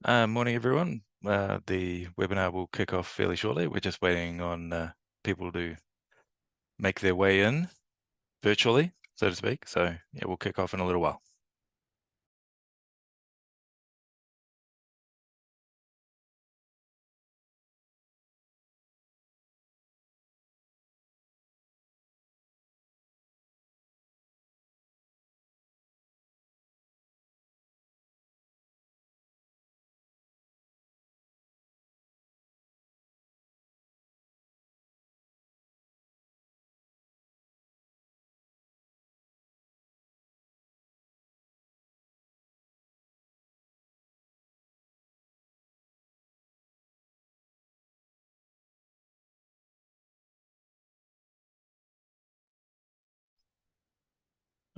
Morning, everyone. The webinar will kick off fairly shortly. We're just waiting on people to make their way in virtually, so to speak. So yeah, we'll kick off in a little while.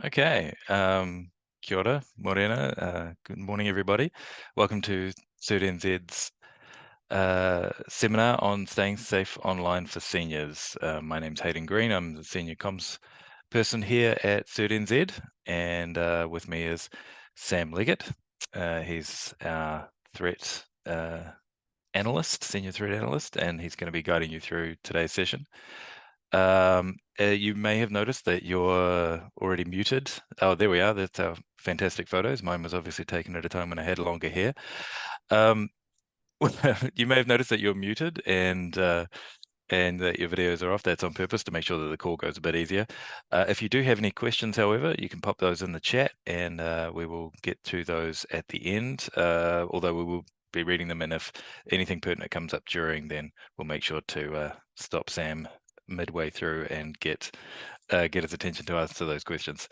Okay. Kia ora, morena. Good morning, everybody. Welcome to CERT NZ's seminar on staying safe online for seniors. My name's Hayden Green. I'm the senior comms person here at CERT NZ, and with me is Sam Leggett. He's our threat analyst, senior threat analyst, and he's going to be guiding you through today's session. You may have noticed that you're already muted. Oh, there we are. That's our fantastic photos. Mine was obviously taken at a time when I had longer hair. You may have noticed that you're muted and that your videos are off. That's on purpose to make sure that the call goes a bit easier. If you do have any questions, however, you can pop those in the chat and we will get to those at the end, although we will be reading them, and if anything pertinent comes up during, then we'll make sure to stop Sam midway through and get his attention to answer those questions.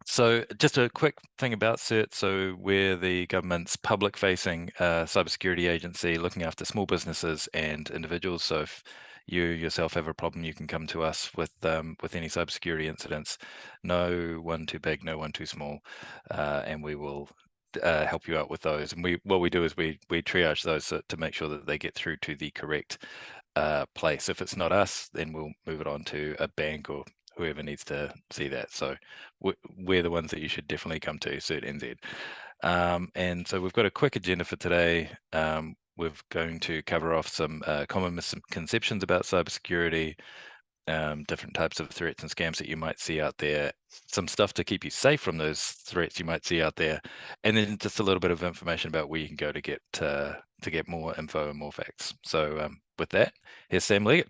So just a quick thing about CERT. So we're the government's public-facing cybersecurity agency looking after small businesses and individuals. So if you yourself have a problem, you can come to us with any cybersecurity incidents. No one too big, no one too small, and we will help you out with those. And what we do is we triage those to make sure that they get through to the correct place. If it's not us, then we'll move it on to a bank or whoever needs to see that. So we're the ones that you should definitely come to, CERT NZ. And so we've got a quick agenda for today. We're going to cover off some common misconceptions about cybersecurity, different types of threats and scams that you might see out there, some stuff to keep you safe from those threats you might see out there, and then just a little bit of information about where you can go to get more info and more facts. So with that, here's Sam Leggett.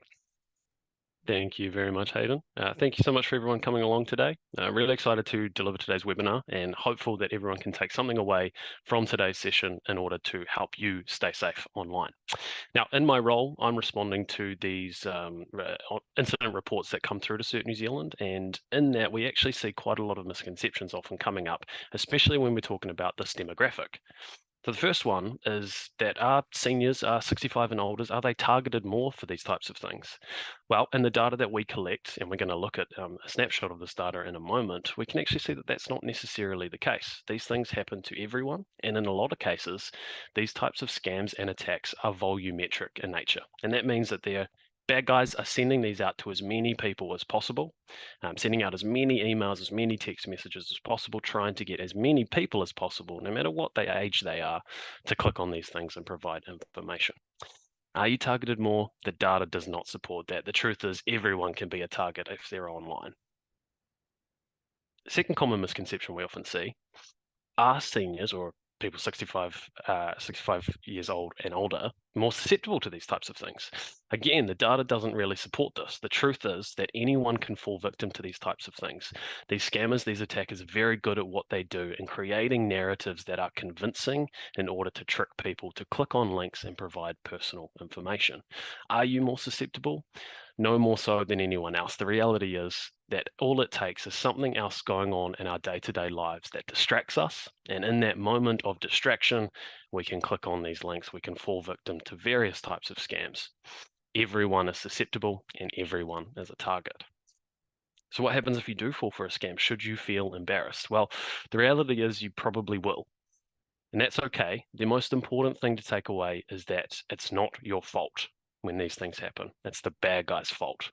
Thank you very much, Hayden. Thank you so much for everyone coming along today. Really excited to deliver today's webinar and hopeful that everyone can take something away from today's session in order to help you stay safe online. Now, in my role, I'm responding to these incident reports that come through to CERT New Zealand, and in that we actually see quite a lot of misconceptions often coming up, especially when we're talking about this demographic. So the first one is that are seniors, are 65 and older, are they targeted more for these types of things? Well, in the data that we collect, and we're going to look at a snapshot of this data in a moment, we can actually see that that's not necessarily the case. These things happen to everyone, and in a lot of cases, these types of scams and attacks are volumetric in nature. And that means that they're bad guys are sending these out to as many people as possible, sending out as many emails, as many text messages as possible, trying to get as many people as possible, no matter what age they are, to click on these things and provide information. Are you targeted more? The data does not support that. The truth is everyone can be a target if they're online. The second common misconception we often see are seniors or people 65 years old and older more susceptible to these types of things. Again, the data doesn't really support this. The truth is that anyone can fall victim to these types of things. These scammers, these attackers are very good at what they do in creating narratives that are convincing in order to trick people to click on links and provide personal information. Are you more susceptible? No more so than anyone else. The reality is that all it takes is something else going on in our day-to-day lives that distracts us. And in that moment of distraction, we can click on these links. We can fall victim to various types of scams. Everyone is susceptible and everyone is a target. So what happens if you do fall for a scam? Should you feel embarrassed? Well, the reality is you probably will. And that's okay. The most important thing to take away is that it's not your fault when these things happen. It's the bad guy's fault.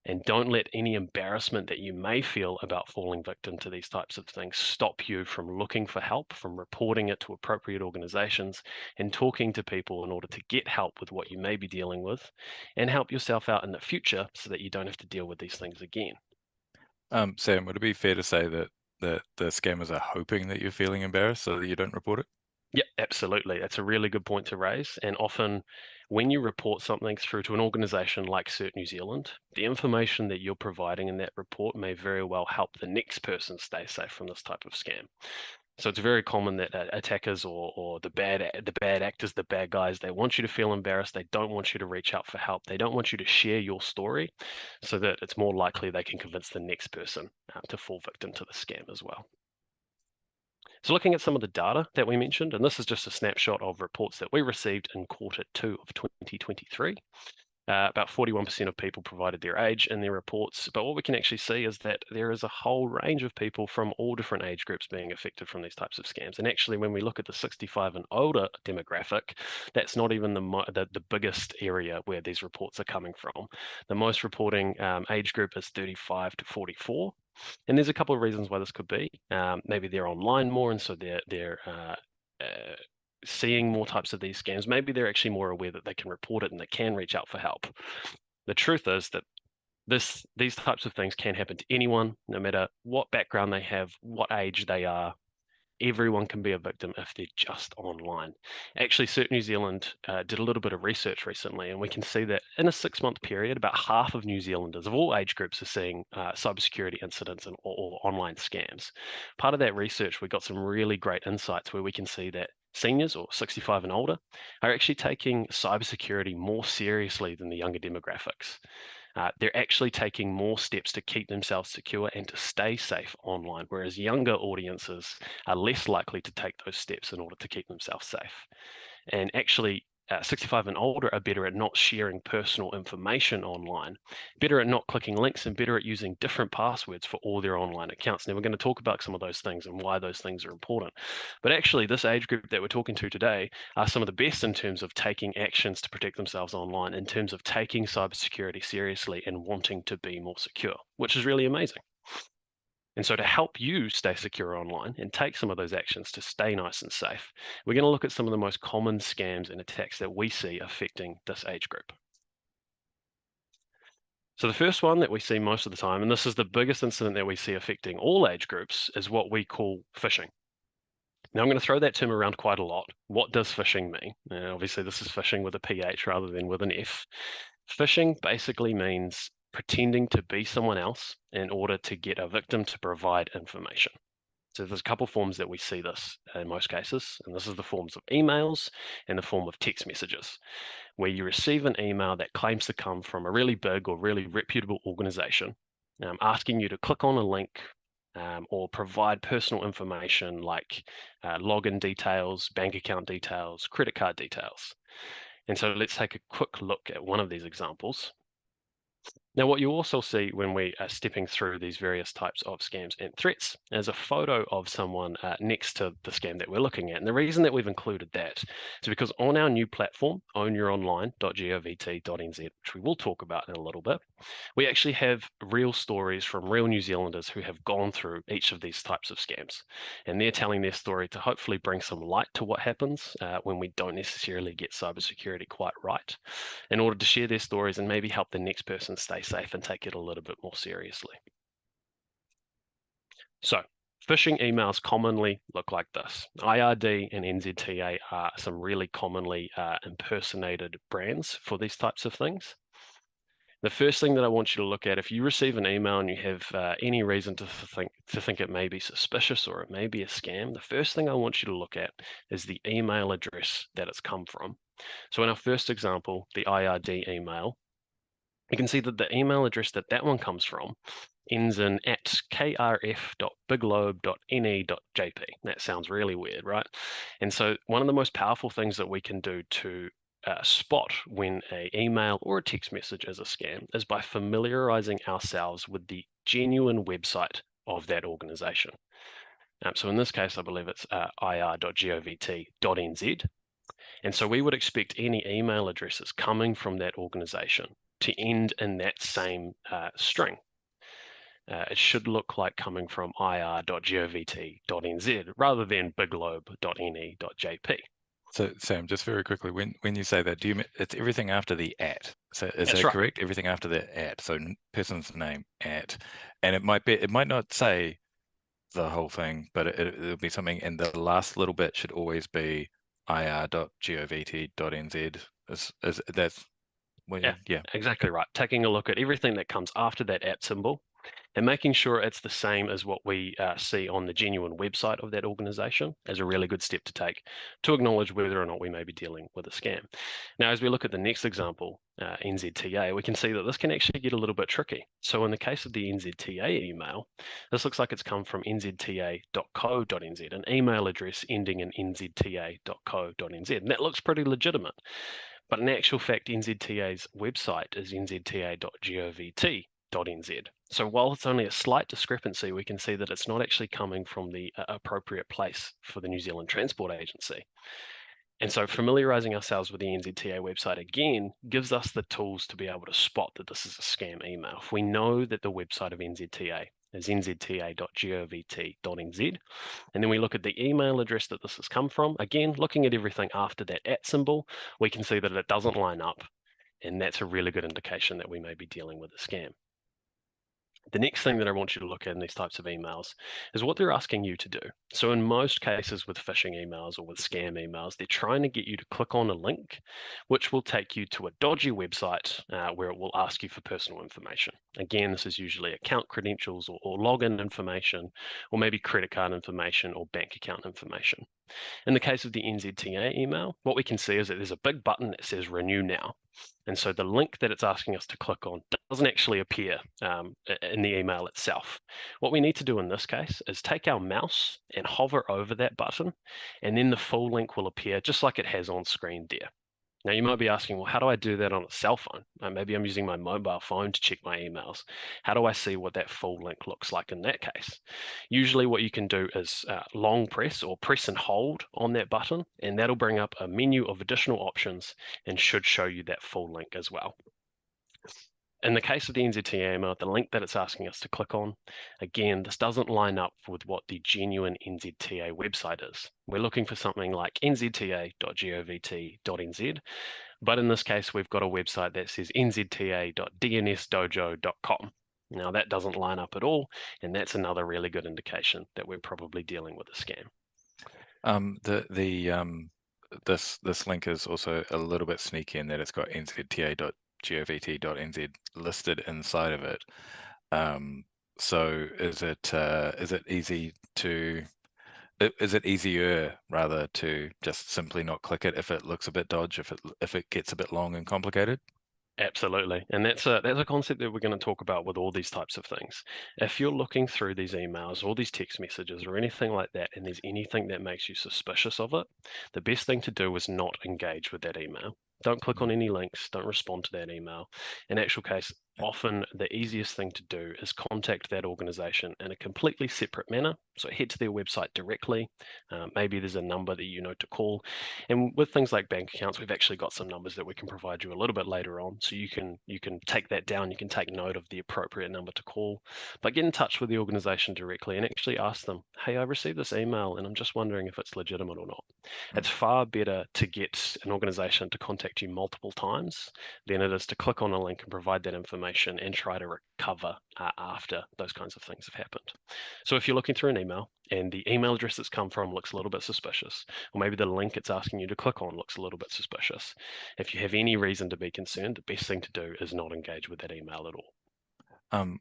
And don't let any embarrassment that you may feel about falling victim to these types of things stop you from looking for help, from reporting it to appropriate organizations, and talking to people in order to get help with what you may be dealing with and help yourself out in the future so that you don't have to deal with these things again. Sam, would it be fair to say that the scammers are hoping that you're feeling embarrassed so that you don't report it? Yeah, absolutely. That's a really good point to raise. And often, when you report something through to an organization like CERT New Zealand, the information that you're providing in that report may very well help the next person stay safe from this type of scam. So it's very common that attackers or the bad actors, the bad guys, they want you to feel embarrassed. They don't want you to reach out for help. They don't want you to share your story, so that it's more likely they can convince the next person to fall victim to the scam as well. So looking at some of the data that we mentioned, and this is just a snapshot of reports that we received in Q2 of 2023. About 41% of people provided their age in their reports, but what we can actually see is that there is a whole range of people from all different age groups being affected from these types of scams. And actually, when we look at the 65 and older demographic, that's not even the biggest area where these reports are coming from. The most reporting age group is 35 to 44. And there's a couple of reasons why this could be. Maybe they're online more, and so they're seeing more types of these scams. Maybe they're actually more aware that they can report it and they can reach out for help. The truth is that these types of things can happen to anyone, no matter what background they have, what age they are. Everyone can be a victim if they're just online. Actually, CERT New Zealand did a little bit of research recently, and we can see that in a 6-month period, about half of New Zealanders of all age groups are seeing cybersecurity incidents or online scams. Part of that research, we got some really great insights where we can see that seniors or 65 and older are actually taking cybersecurity more seriously than the younger demographics. They're actually taking more steps to keep themselves secure and to stay safe online, whereas younger audiences are less likely to take those steps in order to keep themselves safe. And actually, 65 and older are better at not sharing personal information online, better at not clicking links, and better at using different passwords for all their online accounts. Now, we're going to talk about some of those things and why those things are important. But actually, this age group that we're talking to today are some of the best in terms of taking actions to protect themselves online, in terms of taking cybersecurity seriously and wanting to be more secure, which is really amazing. And so to help you stay secure online and take some of those actions to stay nice and safe, we're going to look at some of the most common scams and attacks that we see affecting this age group. So the first one that we see most of the time, and this is the biggest incident that we see affecting all age groups, is what we call phishing. Now I'm going to throw that term around quite a lot. What does phishing mean? Obviously, this is phishing with a PH rather than with an F. Phishing basically means pretending to be someone else in order to get a victim to provide information. So there's a couple forms that we see this in most cases, and this is the forms of emails and the form of text messages, where you receive an email that claims to come from a really big or really reputable organization, asking you to click on a link or provide personal information like login details, bank account details, credit card details. And so let's take a quick look at one of these examples. Now, what you also see when we are stepping through these various types of scams and threats is a photo of someone next to the scam that we're looking at. And the reason that we've included that is because on our new platform, ownyouronline.govt.nz, which we will talk about in a little bit, we actually have real stories from real New Zealanders who have gone through each of these types of scams. And they're telling their story to hopefully bring some light to what happens when we don't necessarily get cybersecurity quite right, in order to share their stories and maybe help the next person stay safe and take it a little bit more seriously. So, phishing emails commonly look like this. IRD and NZTA are some really commonly impersonated brands for these types of things. The first thing that I want you to look at, if you receive an email and you have any reason to think it may be suspicious or it may be a scam, the first thing I want you to look at is the email address that it's come from. So in our first example, the IRD email, you can see that the email address that one comes from ends in @krf.biglobe.ne.jp. That sounds really weird, right? And so one of the most powerful things that we can do to spot when an email or a text message is a scam is by familiarizing ourselves with the genuine website of that organization. So in this case, I believe it's ir.govt.nz. And so we would expect any email addresses coming from that organization to end in that same string. It should look like coming from ir.govt.nz rather than biglobe.ne.jp. So Sam, just very quickly, when you say that, it's everything after the at? So is That's that right. correct? Everything after the at. So person's name at, and it might not say the whole thing, but it'll be something, and the last little bit should always be ir.govt.nz. Is that's Yeah, exactly right. Taking a look at everything that comes after that at symbol and making sure it's the same as what we see on the genuine website of that organization is a really good step to take to acknowledge whether or not we may be dealing with a scam. Now, as we look at the next example, NZTA, we can see that this can actually get a little bit tricky. So in the case of the NZTA email, this looks like it's come from nzta.co.nz, an email address ending in nzta.co.nz, and that looks pretty legitimate. But in actual fact, NZTA's website is nzta.govt.nz. So while it's only a slight discrepancy, we can see that it's not actually coming from the appropriate place for the New Zealand Transport Agency. And so familiarizing ourselves with the NZTA website again gives us the tools to be able to spot that this is a scam email. If we know that the website of NZTA is nzta.govt.nz, and then we look at the email address that this has come from, again, looking at everything after that at symbol, we can see that it doesn't line up, and that's a really good indication that we may be dealing with a scam. The next thing that I want you to look at in these types of emails is what they're asking you to do. So in most cases with phishing emails or with scam emails, they're trying to get you to click on a link, which will take you to a dodgy website where it will ask you for personal information. Again, this is usually account credentials or login information, or maybe credit card information or bank account information. In the case of the NZTA email, what we can see is that there's a big button that says Renew Now. And so the link that it's asking us to click on doesn't actually appear in the email itself. What we need to do in this case is take our mouse and hover over that button, and then the full link will appear just like it has on screen there. Now, you might be asking, well, how do I do that on a cell phone? Maybe I'm using my mobile phone to check my emails. How do I see what that full link looks like in that case? Usually what you can do is long press or press and hold on that button, and that'll bring up a menu of additional options and should show you that full link as well. In the case of the NZTA email, the link that it's asking us to click on, again, this doesn't line up with what the genuine NZTA website is. We're looking for something like nzta.govt.nz, but in this case, we've got a website that says nzta.dnsdojo.com. Now, that doesn't line up at all, and that's another really good indication that we're probably dealing with a scam. This link is also a little bit sneaky in that it's got nzta.govt.nz listed inside of it. So is it easier rather to just simply not click it if it looks a bit dodgy, if it gets a bit long and complicated? Absolutely. And that's a concept that we're going to talk about with all these types of things. If you're looking through these emails or these text messages or anything like that, and there's anything that makes you suspicious of it, the best thing to do is not engage with that email. Don't click on any links, don't respond to that email. In actual case, often the easiest thing to do is contact that organization in a completely separate manner. So head to their website directly. Maybe there's a number that you know to call. And with things like bank accounts, we've actually got some numbers that we can provide you a little bit later on. So you can take that down, you can take note of the appropriate number to call, but get in touch with the organization directly and actually ask them, hey, I received this email and I'm just wondering if it's legitimate or not. It's far better to get an organization to contact you multiple times than it is to click on a link and provide that information and try to recover after those kinds of things have happened. So if you're looking through an email and the email address it's come from looks a little bit suspicious, or maybe the link it's asking you to click on looks a little bit suspicious, if you have any reason to be concerned, the best thing to do is not engage with that email at all.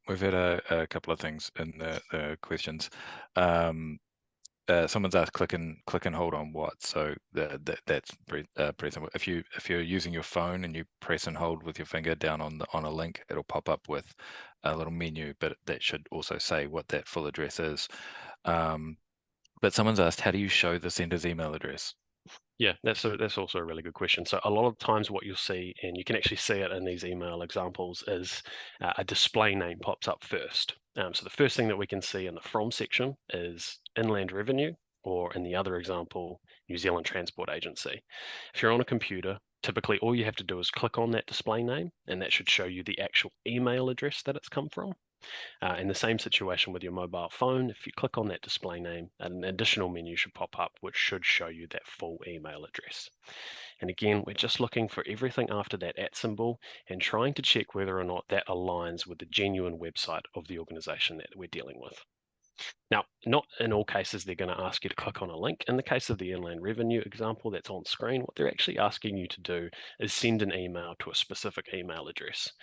We've had a couple of things in the questions. Someone's asked click and hold on what, so that's pretty simple. If you're using your phone and you press and hold with your finger down on a link, it'll pop up with a little menu, but that should also say what that full address is. But someone's asked, how do you show the sender's email address? Yeah, that's also a really good question. So a lot of times what you'll see, and you can actually see it in these email examples, is a display name pops up first. So the first thing that we can see in the from section is Inland Revenue, or in the other example, New Zealand Transport Agency. If you're on a computer, Typically, all you have to do is click on that display name, and that should show you the actual email address that it's come from. In the same situation with your mobile phone, if you click on that display name, an additional menu should pop up, which should show you that full email address. And again, we're just looking for everything after that @ symbol and trying to check whether or not that aligns with the genuine website of the organization that we're dealing with. Now, not in all cases they're going to ask you to click on a link. In the case of the Inland Revenue example that's on screen, what they're actually asking you to do is send an email to a specific email address.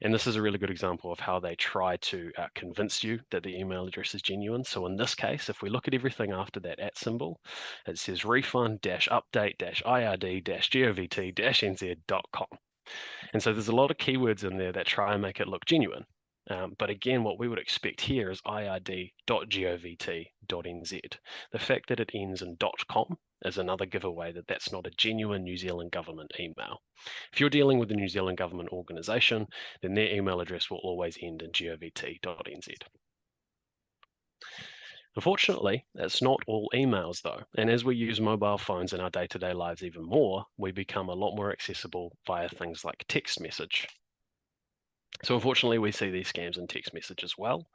And this is a really good example of how they try to convince you that the email address is genuine. So in this case, if we look at everything after that @ symbol, it says refund-update-iad-govt-nz.com. And so there's a lot of keywords in there that try and make it look genuine. But again, what we would expect here is iid.govt.nz. The fact that it ends in .com is another giveaway that that's not a genuine New Zealand government email. If you're dealing with a New Zealand government organisation, then their email address will always end in govt.nz. Unfortunately, that's not all emails though, and as we use mobile phones in our day-to-day lives even more, we become a lot more accessible via things like text message. So unfortunately, we see these scams in text message as well.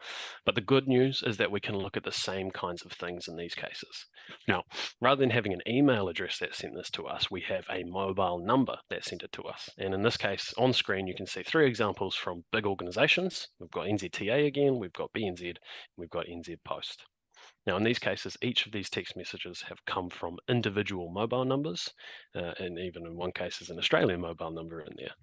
But the good news is that we can look at the same kinds of things in these cases. Now, rather than having an email address that sent this to us, we have a mobile number that sent it to us. And in this case, on screen, you can see 3 examples from big organizations. We've got NZTA again, we've got BNZ, and we've got NZ Post. Now, in these cases, each of these text messages have come from individual mobile numbers, and even in one case, there's an Australian mobile number in there.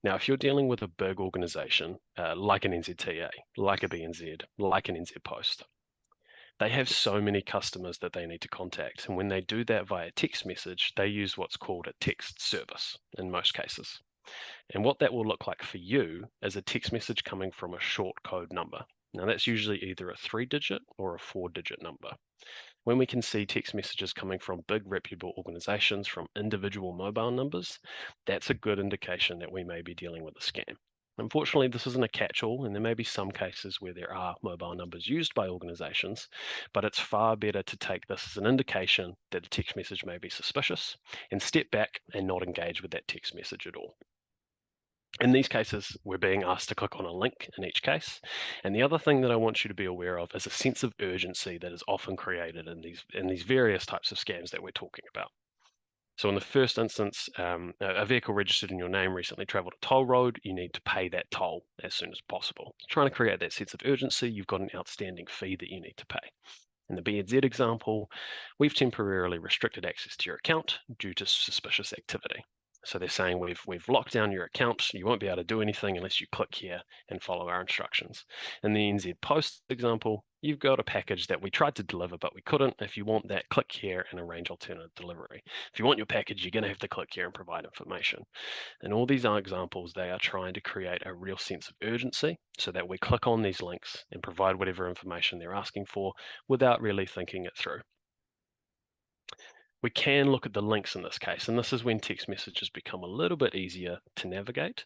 Now, if you're dealing with a big organization like an NZTA, like a BNZ, like an NZ Post, they have so many customers that they need to contact. And when they do that via text message, they use what's called a text service in most cases. And what that will look like for you is a text message coming from a short code number. Now, that's usually either a 3-digit or a 4-digit number. When we can see text messages coming from big reputable organizations from individual mobile numbers, that's a good indication that we may be dealing with a scam. Unfortunately, this isn't a catch-all, and there may be some cases where there are mobile numbers used by organizations, but it's far better to take this as an indication that the text message may be suspicious and step back and not engage with that text message at all. In these cases, we're being asked to click on a link in each case. And the other thing that I want you to be aware of is a sense of urgency that is often created in these various types of scams that we're talking about. So in the first instance, a vehicle registered in your name recently traveled a toll road, you need to pay that toll as soon as possible. Trying to create that sense of urgency, you've got an outstanding fee that you need to pay. In the BNZ example, we've temporarily restricted access to your account due to suspicious activity. So they're saying we've locked down your account. You won't be able to do anything unless you click here and follow our instructions. In the NZ Post example, you've got a package that we tried to deliver, but we couldn't. If you want that, click here and arrange alternative delivery. If you want your package, you're going to have to click here and provide information. And all these are examples, they are trying to create a real sense of urgency so that we click on these links and provide whatever information they're asking for without really thinking it through. We can look at the links in this case, and this is when text messages become a little bit easier to navigate.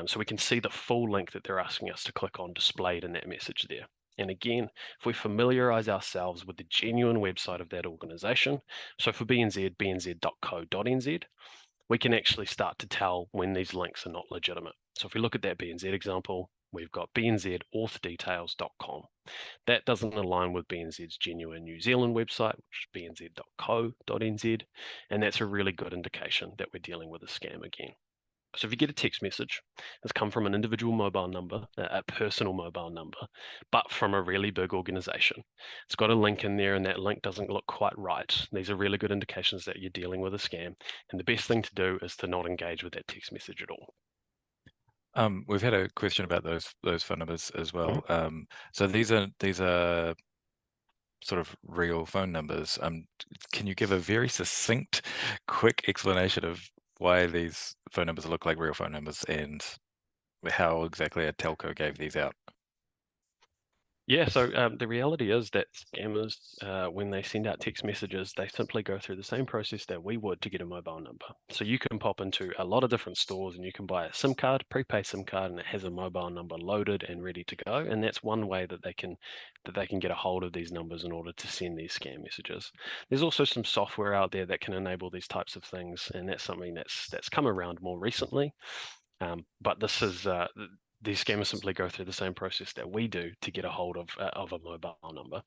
So we can see the full link that they're asking us to click on displayed in that message there. And again, if we familiarize ourselves with the genuine website of that organization, so for BNZ, bnz.co.nz, we can actually start to tell when these links are not legitimate. So if we look at that BNZ example, we've got bnzauthDetails.com. That doesn't align with BNZ's genuine New Zealand website, which is bnz.co.nz, and that's a really good indication that we're dealing with a scam again. So if you get a text message that's come from an individual mobile number, a personal mobile number, but from a really big organization, it's got a link in there and that link doesn't look quite right. These are really good indications that you're dealing with a scam. And the best thing to do is to not engage with that text message at all. We've had a question about those phone numbers as well. So these are sort of real phone numbers. Can you give a very succinct, quick explanation of why these phone numbers look like real phone numbers and how exactly a telco gave these out? Yeah, so the reality is that scammers, when they send out text messages, they simply go through the same process that we would to get a mobile number. So you can pop into a lot of different stores and you can buy a SIM card, prepaid SIM card, and it has a mobile number loaded and ready to go. And that's one way that they can get a hold of these numbers in order to send these scam messages. There's also some software out there that can enable these types of things, and that's something that's come around more recently. But this is these scammers simply go through the same process that we do to get a hold of a mobile number.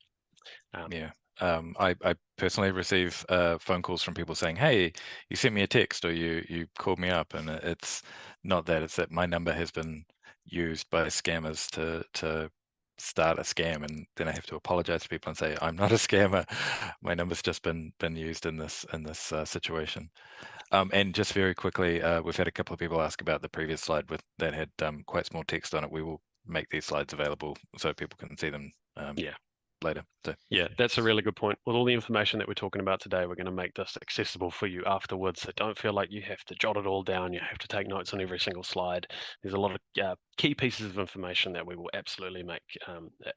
Um, Yeah. I personally receive phone calls from people saying, "Hey, you sent me a text or you called me up," and it's not that; it's that my number has been used by scammers to start a scam, and then I have to apologize to people and say, "I'm not a scammer. My number's just been used in this situation." And just very quickly, we've had a couple of people ask about the previous slide with that had quite small text on it. We will make these slides available so people can see them yeah, later. So. yeah, that's a really good point. With all the information that we're talking about today, we're going to make this accessible for you afterwards. So don't feel like you have to jot it all down. You have to take notes on every single slide. There's a lot of key pieces of information that we will absolutely make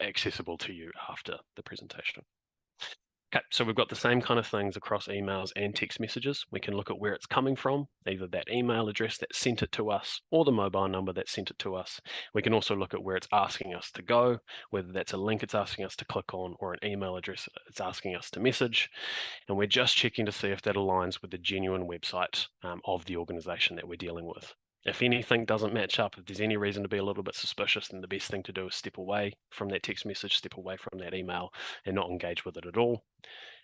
accessible to you after the presentation. Okay, so we've got the same kind of things across emails and text messages. We can look at where it's coming from, either that email address that sent it to us or the mobile number that sent it to us. We can also look at where it's asking us to go, whether that's a link it's asking us to click on or an email address it's asking us to message. And we're just checking to see if that aligns with the genuine website of the organization that we're dealing with. If anything doesn't match up, if there's any reason to be a little bit suspicious, then the best thing to do is step away from that text message, step away from that email, and not engage with it at all.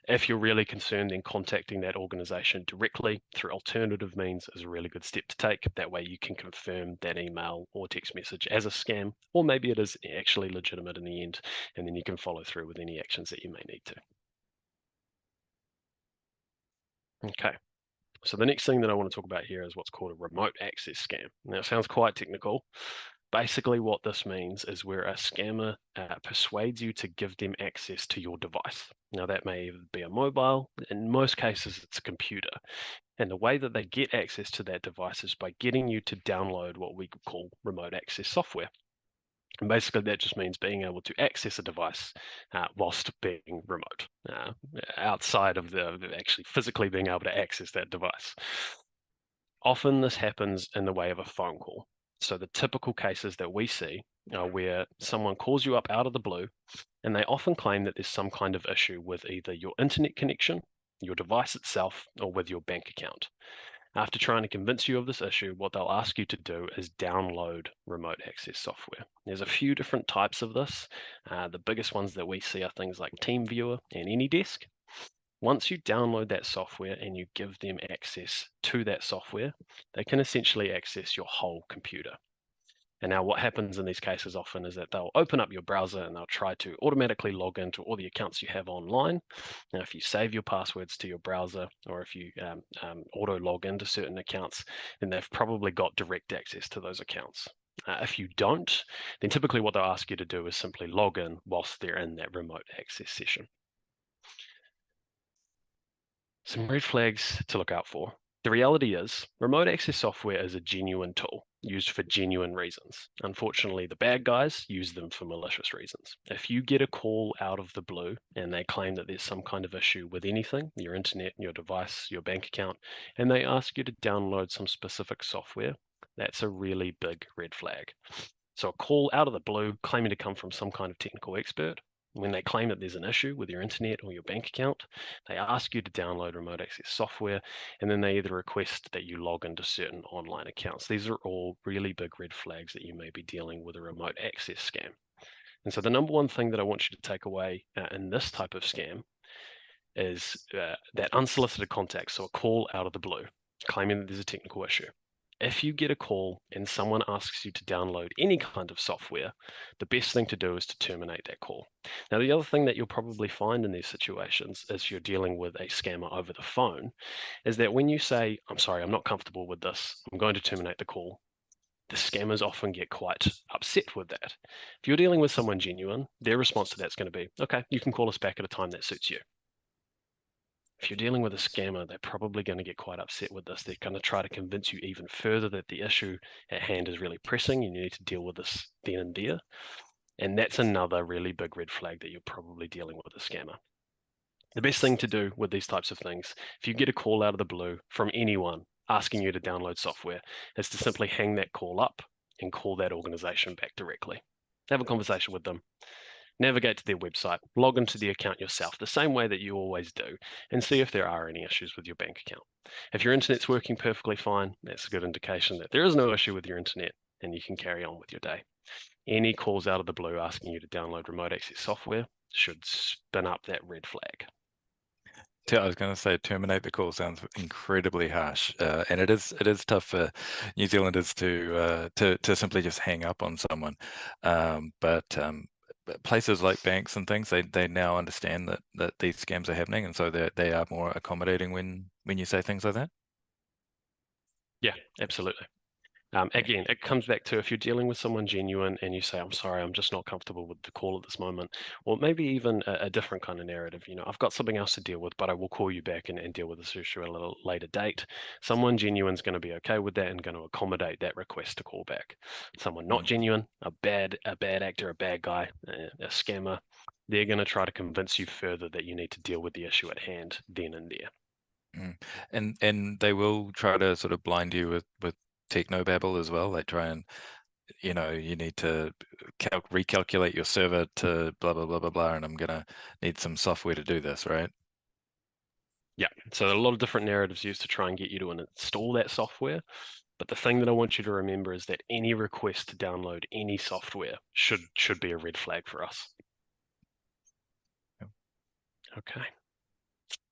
If you're really concerned, then contacting that organization directly through alternative means is a really good step to take. That way you can confirm that email or text message as a scam, or maybe it is actually legitimate in the end, and then you can follow through with any actions that you may need to. Okay. So the next thing that I want to talk about here is what's called a remote access scam. Now, it sounds quite technical. Basically, what this means is where a scammer persuades you to give them access to your device. Now, that may either be a mobile, in most cases, it's a computer. And the way that they get access to that device is by getting you to download what we could call remote access software. And basically, that just means being able to access a device whilst being remote, outside of the actually physically being able to access that device. Often this happens in the way of a phone call. So the typical cases that we see are where someone calls you up out of the blue, and they often claim that there's some kind of issue with either your internet connection, your device itself, or with your bank account. After trying to convince you of this issue, what they'll ask you to do is download remote access software. There's a few different types of this. The biggest ones that we see are things like TeamViewer and AnyDesk. Once you download that software and you give them access to that software, they can essentially access your whole computer. And now what happens in these cases often is that they'll open up your browser and they'll try to automatically log into all the accounts you have online. Now, if you save your passwords to your browser or if you auto log into certain accounts, then they've probably got direct access to those accounts. If you don't, then typically what they'll ask you to do is simply log in whilst they're in that remote access session. Some red flags to look out for. The reality is, remote access software is a genuine tool used for genuine reasons. Unfortunately, the bad guys use them for malicious reasons. If you get a call out of the blue and they claim that there's some kind of issue with anything, your internet, your device, your bank account, and they ask you to download some specific software, that's a really big red flag. So a call out of the blue claiming to come from some kind of technical expert, when they claim that there's an issue with your internet or your bank account, they ask you to download remote access software, and then they either request that you log into certain online accounts. These are all really big red flags that you may be dealing with a remote access scam. And so the number one thing that I want you to take away in this type of scam is that unsolicited contact, so a call out of the blue, claiming that there's a technical issue. If you get a call and someone asks you to download any kind of software, the best thing to do is to terminate that call. Now, the other thing that you'll probably find in these situations as you're dealing with a scammer over the phone is that when you say, "I'm sorry, I'm not comfortable with this, I'm going to terminate the call," the scammers often get quite upset with that. If you're dealing with someone genuine, their response to that's going to be, "Okay, you can call us back at a time that suits you." If you're dealing with a scammer, they're probably going to get quite upset with this. They're going to try to convince you even further that the issue at hand is really pressing and you need to deal with this then and there. And that's another really big red flag that you're probably dealing with a scammer. The best thing to do with these types of things, if you get a call out of the blue from anyone asking you to download software, is to simply hang that call up and call that organization back directly. Have a conversation with them, navigate to their website, log into the account yourself, the same way that you always do, and see if there are any issues with your bank account. If your internet's working perfectly fine, that's a good indication that there is no issue with your internet and you can carry on with your day. Any calls out of the blue asking you to download remote access software should spin up that red flag. I was going to say terminate the call sounds incredibly harsh, and it is tough for New Zealanders to simply just hang up on someone. But places like banks and things, they now understand that these scams are happening, and so they are more accommodating when you say things like that. Yeah, absolutely. Yeah. Again, it comes back to if you're dealing with someone genuine and you say, I'm sorry, I'm just not comfortable with the call at this moment, or maybe even a different kind of narrative. I've got something else to deal with, but I will call you back and deal with this issue at a little later date. Someone genuine is going to be okay with that and going to accommodate that request to call back. Someone not Mm, genuine, a bad actor, a bad guy, a scammer, they're going to try to convince you further that you need to deal with the issue at hand then and there. mm. And they will try to sort of blind you with technobabble as well. They try and you need to recalculate your server to blah blah blah blah blah, and I'm gonna need some software to do this, right? Yeah, so a lot of different narratives used to try and get you to install that software. But the thing that I want you to remember is that any request to download any software should be a red flag for us. Yeah. Okay.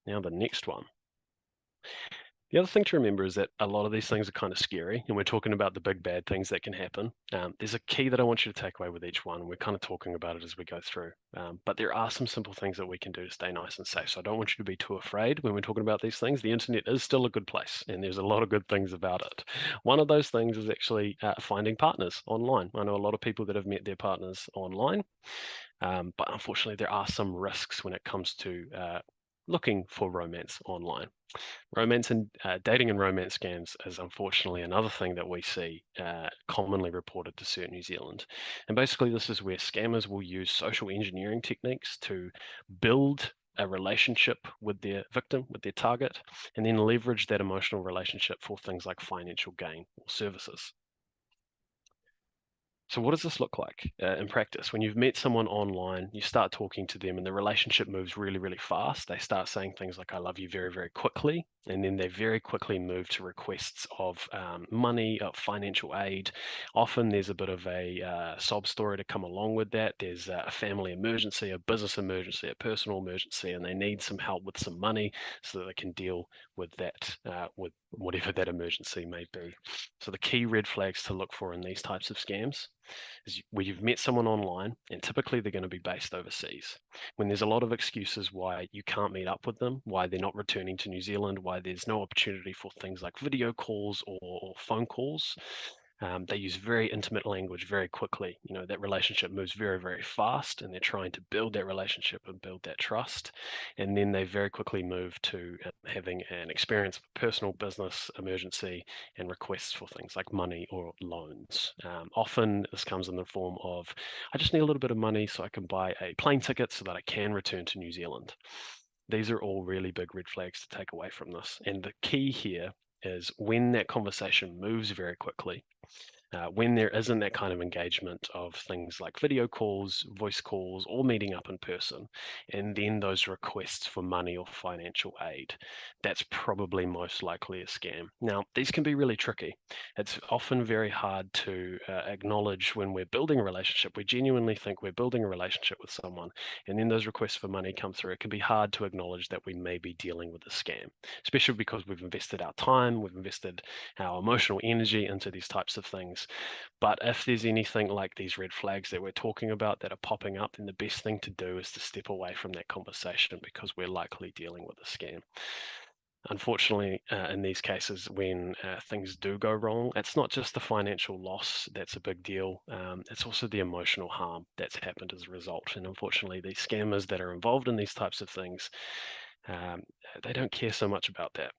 Now the next one. The other thing to remember is that a lot of these things are kind of scary, and we're talking about the big bad things that can happen. There's a key that I want you to take away with each one, and we're kind of talking about it as we go through. But there are some simple things that we can do to stay nice and safe. So I don't want you to be too afraid when we're talking about these things. The internet is still a good place, and there's a lot of good things about it. One of those things is actually finding partners online. I know a lot of people that have met their partners online, but unfortunately, there are some risks when it comes to looking for romance online. Romance and dating and romance scams is unfortunately another thing that we see commonly reported to CERT New Zealand. And basically, this is where scammers will use social engineering techniques to build a relationship with their victim, with their target, and then leverage that emotional relationship for things like financial gain or services. So what does this look like in practice? When you've met someone online, you start talking to them and the relationship moves really, really fast. They start saying things like, I love you very, very quickly. And then they very quickly move to requests of money, of financial aid. Often there's a bit of a sob story to come along with that. There's a family emergency, a business emergency, a personal emergency, and they need some help with some money so that they can deal with that, with whatever that emergency may be. So the key red flags to look for in these types of scams is where you've met someone online, and typically they're going to be based overseas. When there's a lot of excuses why you can't meet up with them, why they're not returning to New Zealand, why there's no opportunity for things like video calls or phone calls, they use very intimate language very quickly. That relationship moves very, very fast, and they're trying to build that relationship and build that trust. And then they very quickly move to having an experience of personal business emergency and requests for things like money or loans. Often this comes in the form of, I just need a little bit of money so I can buy a plane ticket so that I can return to New Zealand. These are all really big red flags to take away from this. And the key here is when that conversation moves very quickly, when there isn't that kind of engagement of things like video calls, voice calls, or meeting up in person, and then those requests for money or financial aid, that's probably most likely a scam. Now, these can be really tricky. It's often very hard to acknowledge when we're building a relationship. We genuinely think we're building a relationship with someone, and then those requests for money come through. It can be hard to acknowledge that we may be dealing with a scam, especially because we've invested our time, we've invested our emotional energy into these types of things. But if there's anything like these red flags that we're talking about that are popping up, then the best thing to do is to step away from that conversation because we're likely dealing with a scam. Unfortunately, in these cases, when things do go wrong, it's not just the financial loss that's a big deal. It's also the emotional harm that's happened as a result. And unfortunately, these scammers that are involved in these types of things, um, they don't care so much about that.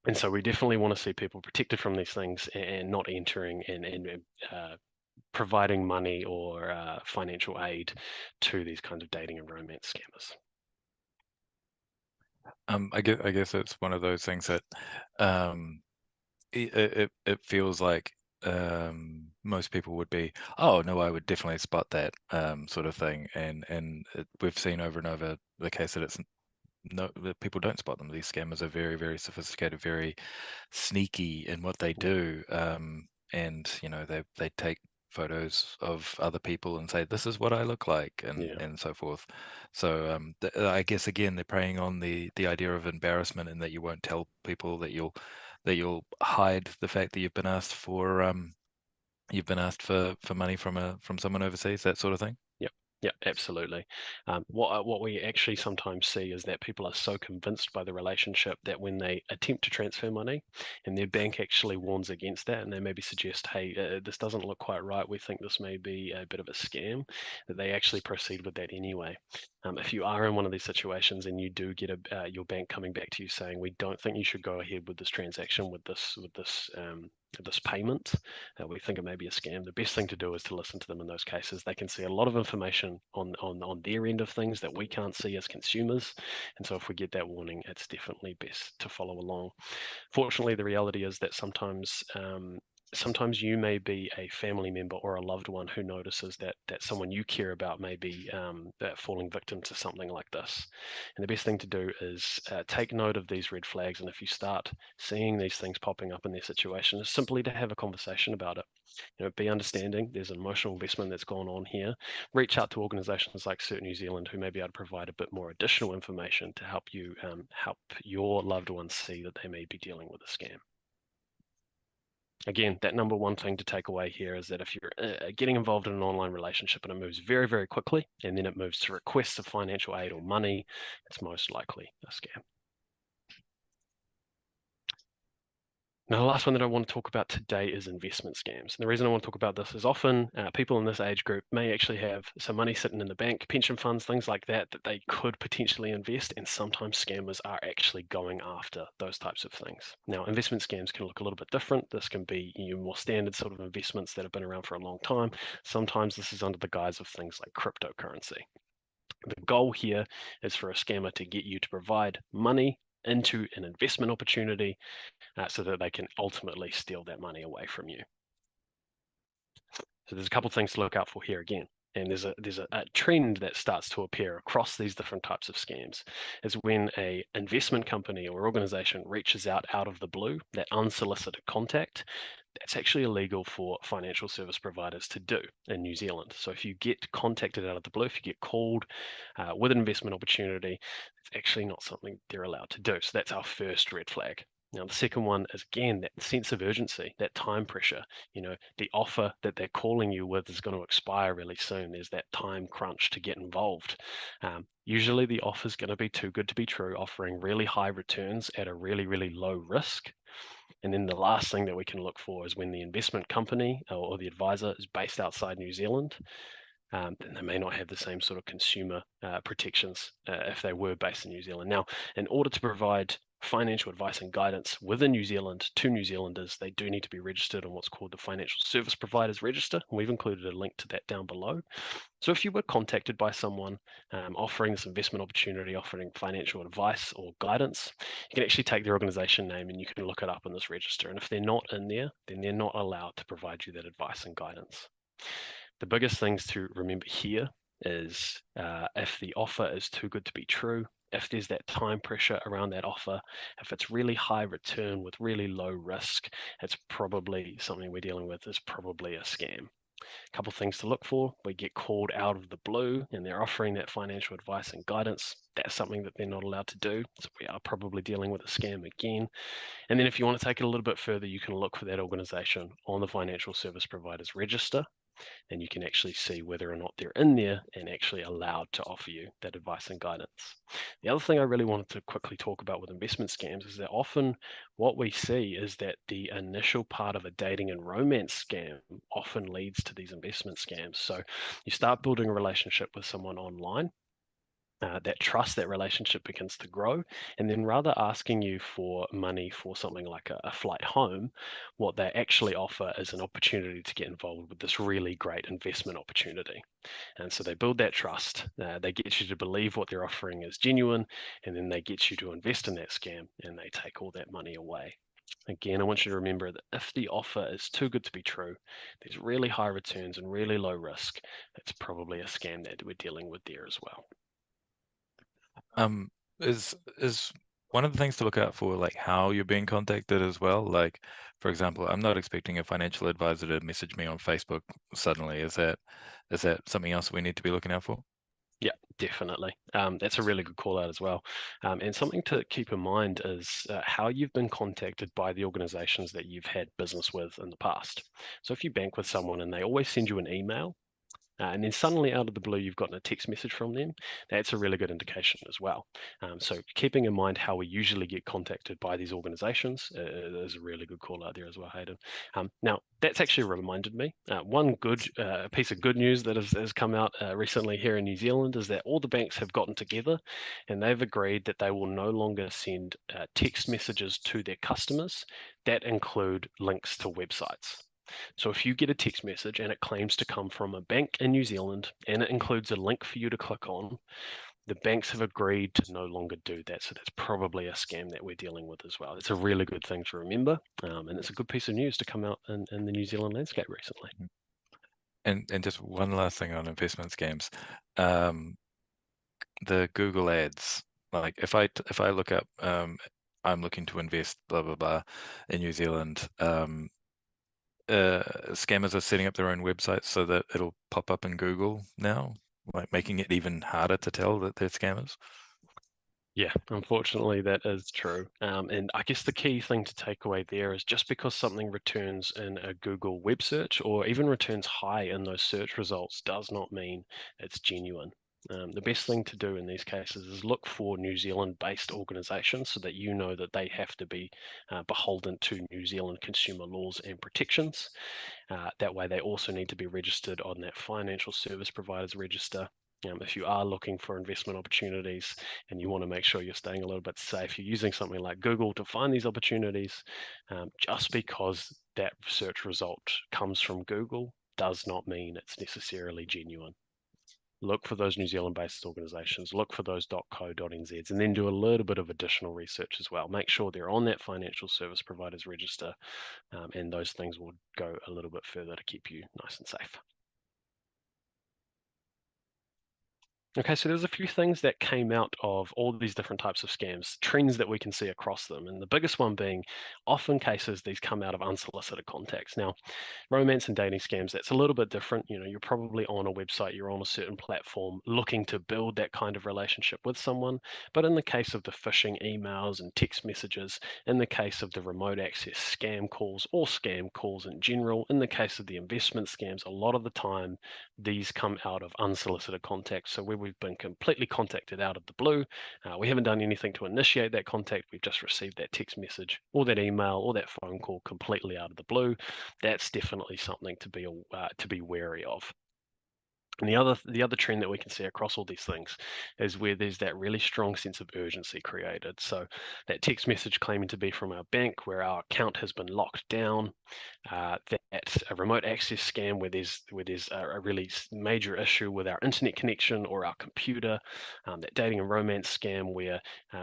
And so we definitely want to see people protected from these things and not entering and providing money or financial aid to these kinds of dating and romance scammers. I guess it's one of those things that um, it feels like most people would be, oh no, I would definitely spot that sort of thing, and we've seen over and over the case that it's no, that people don't spot them. These scammers are very, very sophisticated, very sneaky in what they Yeah, do, and they take photos of other people and say this is what I look like, yeah, and so forth. So I guess again they're preying on the idea of embarrassment, and that you won't tell people, that you'll hide the fact that you've been asked for money from someone overseas, that sort of thing. yep, yep, absolutely. What we actually sometimes see is that people are so convinced by the relationship that when they attempt to transfer money, and their bank actually warns against that, and they maybe suggest, "Hey, this doesn't look quite right. We think this may be a bit of a scam," that they actually proceed with that anyway. If you are in one of these situations and you do get your bank coming back to you saying, "We don't think you should go ahead with this transaction, with this payment, we think it may be a scam," the best thing to do is to listen to them in those cases. They can see a lot of information on their end of things that we can't see as consumers. And so if we get that warning, it's definitely best to follow along. Fortunately, the reality is that sometimes you may be a family member or a loved one who notices that someone you care about may be falling victim to something like this. And the best thing to do is take note of these red flags. And if you start seeing these things popping up in their situation, is simply to have a conversation about it. Be understanding. There's an emotional investment that's gone on here. Reach out to organisations like CERT New Zealand, who may be able to provide a bit more additional information to help you help your loved ones see that they may be dealing with a scam. Again, that number one thing to take away here is that if you're getting involved in an online relationship and it moves very, very quickly, and then it moves to requests of financial aid or money, it's most likely a scam. Now, the last one that I want to talk about today is investment scams. And the reason I want to talk about this is often people in this age group may actually have some money sitting in the bank, pension funds, things like that, that they could potentially invest. And sometimes scammers are actually going after those types of things. Now, investment scams can look a little bit different. This can be your more standard sort of investments that have been around for a long time. Sometimes this is under the guise of things like cryptocurrency. The goal here is for a scammer to get you to provide money into an investment opportunity so that they can ultimately steal that money away from you. So there's a couple of things to look out for here again. And there's a trend that starts to appear across these different types of scams, is when a investment company or organization reaches out of the blue, that unsolicited contact, that's actually illegal for financial service providers to do in New Zealand. So if you get contacted out of the blue, if you get called with an investment opportunity, it's actually not something they're allowed to do. So that's our first red flag. Now, the second one is, again, that sense of urgency, that time pressure. The offer that they're calling you with is going to expire really soon. There's that time crunch to get involved. Usually the offer is going to be too good to be true, offering really high returns at a really, really low risk. And then the last thing that we can look for is when the investment company or the advisor is based outside New Zealand, then they may not have the same sort of consumer protections if they were based in New Zealand. Now, in order to provide financial advice and guidance within New Zealand to New Zealanders, they do need to be registered on what's called the Financial Service Providers Register. We've included a link to that down below. So if you were contacted by someone offering this investment opportunity, offering financial advice or guidance, you can actually take their organization name and you can look it up in this register. And if they're not in there, then they're not allowed to provide you that advice and guidance. The biggest things to remember here is if the offer is too good to be true, if there's that time pressure around that offer, if it's really high return with really low risk, it's probably something we're dealing with is probably a scam. A couple of things to look for. We get called out of the blue and they're offering that financial advice and guidance. That's something that they're not allowed to do. So we are probably dealing with a scam again. And then if you want to take it a little bit further, you can look for that organization on the Financial Service Providers Register, and you can actually see whether or not they're in there and actually allowed to offer you that advice and guidance. The other thing I really wanted to quickly talk about with investment scams is that often what we see is that the initial part of a dating and romance scam often leads to these investment scams. So you start building a relationship with someone online, that trust, that relationship begins to grow. And then rather asking you for money for something like a flight home, what they actually offer is an opportunity to get involved with this really great investment opportunity. And so they build that trust, they get you to believe what they're offering is genuine, and then they get you to invest in that scam and they take all that money away. Again, I want you to remember that if the offer is too good to be true, there's really high returns and really low risk, it's probably a scam that we're dealing with there as well. Um, is one of the things to look out for like how you're being contacted as well? Like, for example, I'm not expecting a financial advisor to message me on Facebook suddenly. Is that something else we need to be looking out for? Yeah, definitely. That's a really good call out as well. And something to keep in mind is how you've been contacted by the organizations that you've had business with in the past. So if you bank with someone and they always send you an email, and then suddenly out of the blue you've gotten a text message from them, that's a really good indication as well. So keeping in mind how we usually get contacted by these organizations is a really good call out there as well, Hayden. Now, that's actually reminded me, one good piece of good news that has come out recently here in New Zealand is that all the banks have gotten together and they've agreed that they will no longer send text messages to their customers that include links to websites. So if you get a text message and it claims to come from a bank in New Zealand and it includes a link for you to click on, the banks have agreed to no longer do that. So that's probably a scam that we're dealing with as well. It's a really good thing to remember, and it's a good piece of news to come out in the New Zealand landscape recently. And just one last thing on investment scams. Um, the Google ads, like if I look up, I'm looking to invest blah blah blah in New Zealand. Scammers are setting up their own websites so that it'll pop up in Google now, like making it even harder to tell that they're scammers. Yeah, unfortunately, that is true. And I guess the key thing to take away there is just because something returns in a Google web search or even returns high in those search results does not mean it's genuine. The best thing to do in these cases is look for New Zealand-based organisations so that you know that they have to be beholden to New Zealand consumer laws and protections. That way, they also need to be registered on that financial service providers register. If you are looking for investment opportunities and you want to make sure you're staying a little bit safe, you're using something like Google to find these opportunities. Just because that search result comes from Google does not mean it's necessarily genuine. Look for those New Zealand-based organisations, look for those .co.nz, and then do a little bit of additional research as well. Make sure they're on that financial service providers register, and those things will go a little bit further to keep you nice and safe. Okay, so there's a few things that came out of all these different types of scams, trends that we can see across them. And the biggest one being often cases these come out of unsolicited contacts. Now, romance and dating scams, that's a little bit different. You know, you're probably on a website, you're on a certain platform looking to build that kind of relationship with someone. But in the case of the phishing emails and text messages, in the case of the remote access scam calls or scam calls in general, in the case of the investment scams, a lot of the time these come out of unsolicited contacts. So where we've been completely contacted out of the blue, we haven't done anything to initiate that contact, we've just received that text message or that email or that phone call completely out of the blue. That's definitely something to be wary of. And the other trend that we can see across all these things is where there's that really strong sense of urgency created. So that text message claiming to be from our bank where our account has been locked down, that a remote access scam where there's a really major issue with our internet connection or our computer, that dating and romance scam where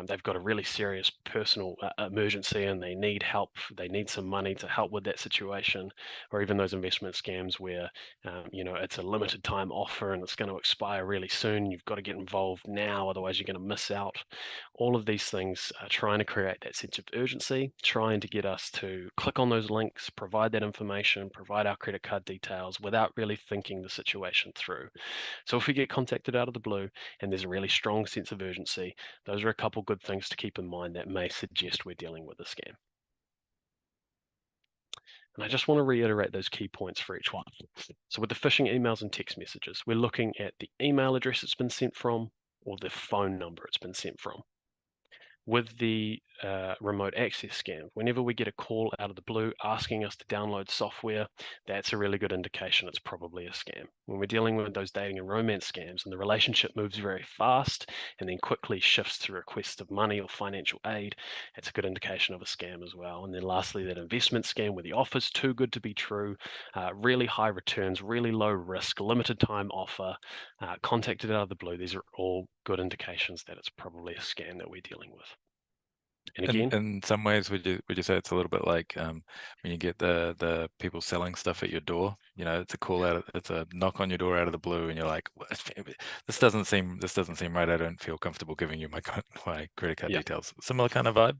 they've got a really serious personal emergency and they need help, they need some money to help with that situation, or even those investment scams where it's a limited time offer and it's going to expire really soon. You've got to get involved now, otherwise you're going to miss out. All of these things are trying to create that sense of urgency, trying to get us to click on those links, provide that information, provide our credit card details without really thinking the situation through. So if we get contacted out of the blue and there's a really strong sense of urgency, those are a couple good things to keep in mind that may suggest we're dealing with a scam. And I just want to reiterate those key points for each one. So with the phishing emails and text messages, we're looking at the email address it's been sent from or the phone number it's been sent from. With the remote access scam, whenever we get a call out of the blue asking us to download software, that's a really good indication it's probably a scam. When we're dealing with those dating and romance scams and the relationship moves very fast and then quickly shifts to requests of money or financial aid, it's a good indication of a scam as well. And then lastly, that investment scam where the offer's too good to be true, really high returns, really low risk, limited time offer, contacted out of the blue. These are all good indications that it's probably a scam that we're dealing with. And again, In some ways, would you say it's a little bit like when you get the people selling stuff at your door? You know, it's a call out, it's a knock on your door out of the blue, and you're like, this doesn't seem right. I don't feel comfortable giving you my credit card yeah. details. Similar kind of vibe.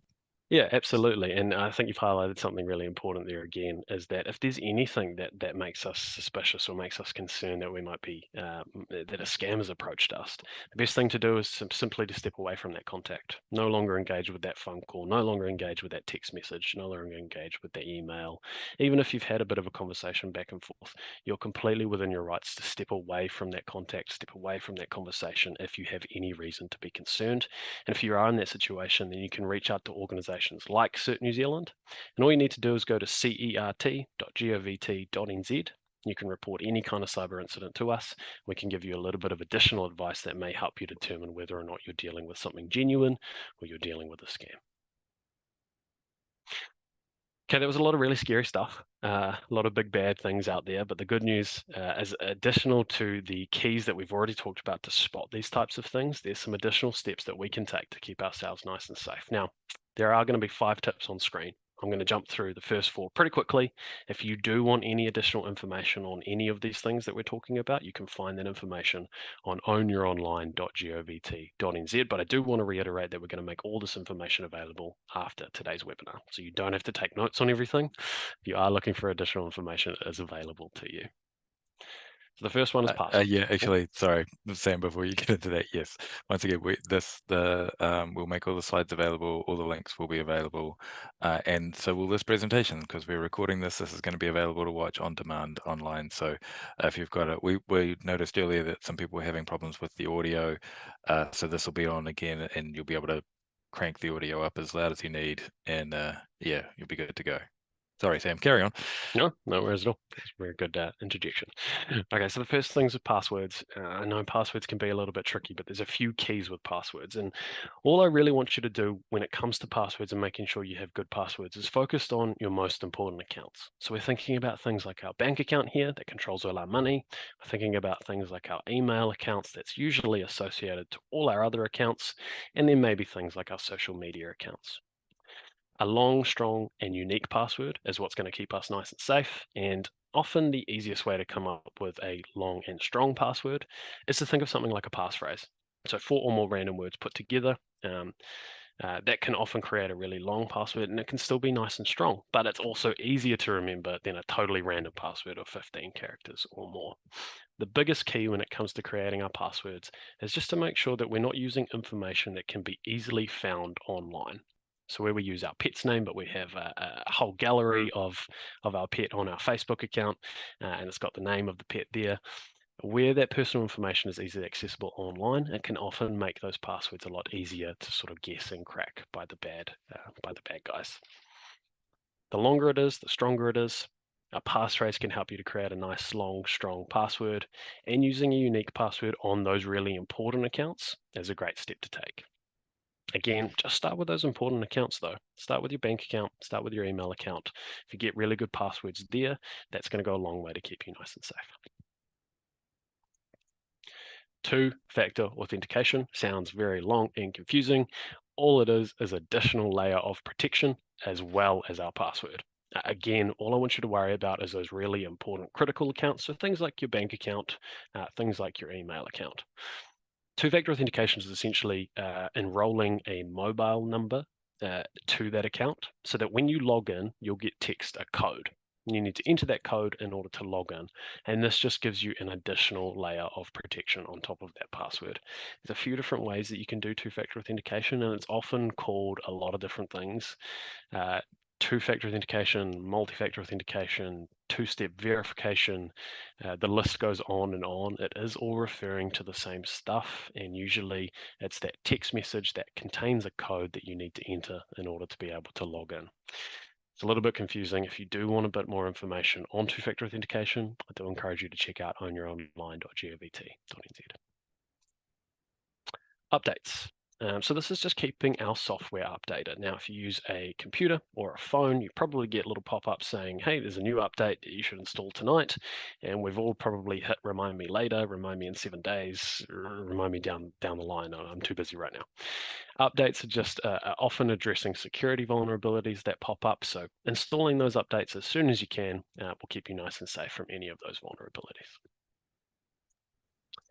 Yeah, absolutely. And I think you've highlighted something really important there again, is that if there's anything that makes us suspicious or makes us concerned that we might be, that a scam has approached us, the best thing to do is simply to step away from that contact. No longer engage with that phone call, no longer engage with that text message, no longer engage with that email. Even if you've had a bit of a conversation back and forth, you're completely within your rights to step away from that contact, step away from that conversation if you have any reason to be concerned. And if you are in that situation, then you can reach out to organisations like CERT New Zealand. And all you need to do is go to cert.govt.nz. You can report any kind of cyber incident to us. We can give you a little bit of additional advice that may help you determine whether or not you're dealing with something genuine or you're dealing with a scam. Okay, there was a lot of really scary stuff, a lot of big bad things out there. But the good news is, additional to the keys that we've already talked about to spot these types of things, there's some additional steps that we can take to keep ourselves nice and safe. Now, there are going to be 5 tips on screen. I'm going to jump through the first 4 pretty quickly. If you do want any additional information on any of these things that we're talking about, you can find that information on ownyouronline.govt.nz. But I do want to reiterate that we're going to make all this information available after today's webinar. So you don't have to take notes on everything. If you are looking for additional information, it is available to you. So the first one is passwords. Yeah, actually, sorry, Sam, before you get into that, yes. Once again, we'll make all the slides available, all the links will be available, and so will this presentation, because we're recording this. This is going to be available to watch on demand online. So if you've got it, we noticed earlier that some people were having problems with the audio, so this will be on again, and you'll be able to crank the audio up as loud as you need, and yeah, you'll be good to go. Sorry, Sam, carry on. No, no worries at all. That's a very good interjection. Okay, so the first things with passwords. I know passwords can be a little bit tricky, but there's a few keys with passwords. And all I really want you to do when it comes to passwords and making sure you have good passwords is focused on your most important accounts. So we're thinking about things like our bank account here that controls all our money. We're thinking about things like our email accounts that's usually associated to all our other accounts. And then maybe things like our social media accounts. A long, strong, and unique password is what's going to keep us nice and safe. And often the easiest way to come up with a long and strong password is to think of something like a passphrase. So 4 or more random words put together. That can often create a really long password, and it can still be nice and strong, but it's also easier to remember than a totally random password of 15 characters or more. The biggest key when it comes to creating our passwords is just to make sure that we're not using information that can be easily found online. So where we use our pet's name, but we have a whole gallery of our pet on our Facebook account, and it's got the name of the pet there. Where that personal information is easily accessible online, it can often make those passwords a lot easier to sort of guess and crack by the bad guys. The longer it is, the stronger it is. A passphrase can help you to create a nice, long, strong password, and using a unique password on those really important accounts is a great step to take. Again, just start with those important accounts though. Start with your bank account, start with your email account. If you get really good passwords there, that's going to go a long way to keep you nice and safe. 2-factor authentication sounds very long and confusing. All it is additional layer of protection as well as our password. Again, all I want you to worry about is those really important critical accounts. So things like your bank account, things like your email account. 2-factor authentication is essentially enrolling a mobile number to that account so that when you log in, you'll get text a code. You need to enter that code in order to log in. And this just gives you an additional layer of protection on top of that password. There's a few different ways that you can do 2-factor authentication, and it's often called a lot of different things. two-factor authentication, multi-factor authentication, two-step verification, the list goes on and on. It is all referring to the same stuff, and usually it's that text message that contains a code that you need to enter in order to be able to log in. It's a little bit confusing. If you do want a bit more information on two-factor authentication, I do encourage you to check out ownyouronline.govt.nz. Updates. So this is just keeping our software updated. Now, if you use a computer or a phone, you probably get little pop-ups saying, hey, there's a new update that you should install tonight. And we've all probably hit remind me later, remind me in 7 days, remind me down the line. I'm too busy right now. Updates are just often addressing security vulnerabilities that pop up. So installing those updates as soon as you can will keep you nice and safe from any of those vulnerabilities.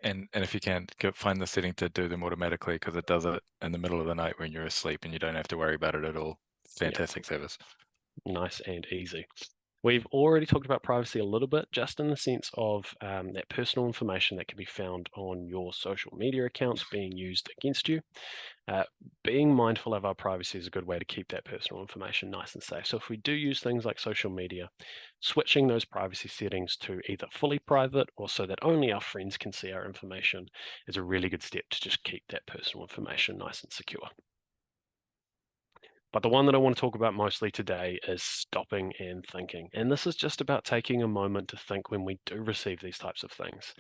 And if you can, find the setting to do them automatically, because it does it in the middle of the night when you're asleep and you don't have to worry about it at all. Fantastic service. Nice and easy. We've already talked about privacy a little bit, just in the sense of that personal information that can be found on your social media accounts being used against you. Being mindful of our privacy is a good way to keep that personal information nice and safe. So if we do use things like social media, switching those privacy settings to either fully private or so that only our friends can see our information is a really good step to just keep that personal information nice and secure. But the one that I want to talk about mostly today is stopping and thinking. And this is just about taking a moment to think when we do receive these types of things.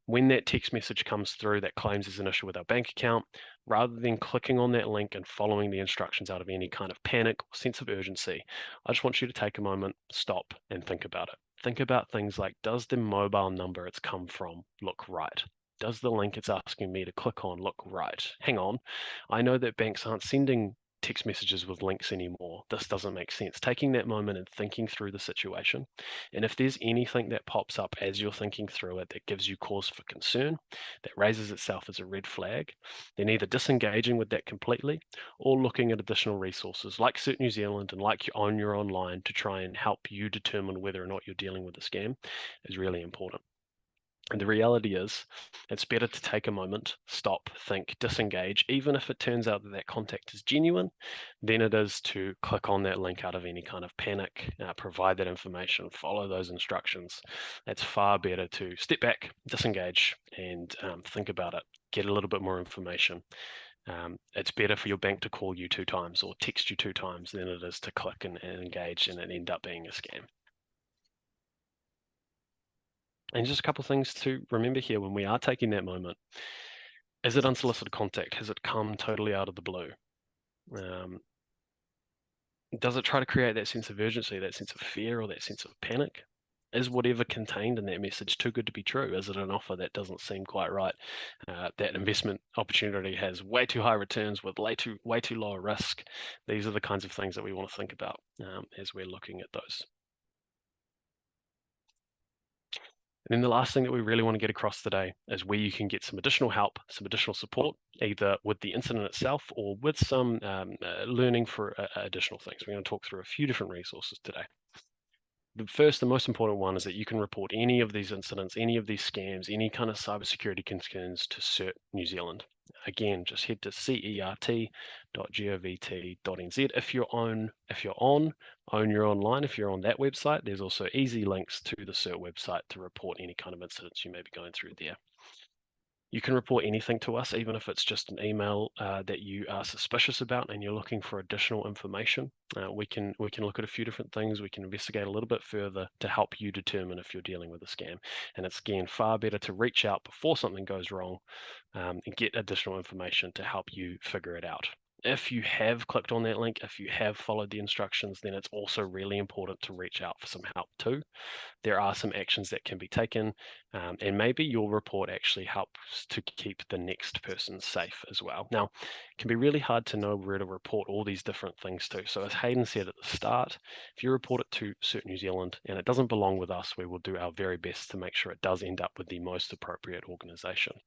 When that text message comes through that claims there's an issue with our bank account, rather than clicking on that link and following the instructions out of any kind of panic or sense of urgency, I just want you to take a moment, stop, and think about it. Think about things like, does the mobile number it's come from look right? Does the link it's asking me to click on look right? Hang on, I know that banks aren't sending text messages with links anymore. This doesn't make sense. Taking that moment and thinking through the situation. And if there's anything that pops up as you're thinking through it that gives you cause for concern, that raises itself as a red flag, then either disengaging with that completely or looking at additional resources like CERT New Zealand and like Own Your Online to try and help you determine whether or not you're dealing with a scam is really important. And the reality is, it's better to take a moment, stop, think, disengage, even if it turns out that that contact is genuine, than it is to click on that link out of any kind of panic, provide that information, follow those instructions. It's far better to step back, disengage, and think about it, get a little bit more information. It's better for your bank to call you 2 times or text you 2 times than it is to click and engage and it end up being a scam. And just a couple of things to remember here when we are taking that moment. Is it unsolicited contact? Has it come totally out of the blue? Does it try to create that sense of urgency, that sense of fear, or that sense of panic? Is whatever contained in that message too good to be true? Is it an offer that doesn't seem quite right? That investment opportunity has way too high returns with way too low risk. These are the kinds of things that we want to think about as we're looking at those. And then the last thing that we really want to get across today is where you can get some additional help, some additional support, either with the incident itself or with some learning for additional things. We're going to talk through a few different resources today. The first and most important one is that you can report any of these incidents, any of these scams, any kind of cybersecurity concerns to CERT New Zealand. Again, just head to cert.govt.nz. If you're on Own Your Online, if you're on that website, there's also easy links to the CERT website to report any kind of incidents you may be going through there. You can report anything to us, even if it's just an email that you are suspicious about and you're looking for additional information. We can look at a few different things. We can investigate a little bit further to help you determine if you're dealing with a scam. And it's, again, far better to reach out before something goes wrong and get additional information to help you figure it out. If you have clicked on that link, if you have followed the instructions, then it's also really important to reach out for some help too. There are some actions that can be taken, and maybe your report actually helps to keep the next person safe as well. Now, it can be really hard to know where to report all these different things to. So as Hayden said at the start, if you report it to CERT New Zealand and it doesn't belong with us, we will do our very best to make sure it does end up with the most appropriate organization.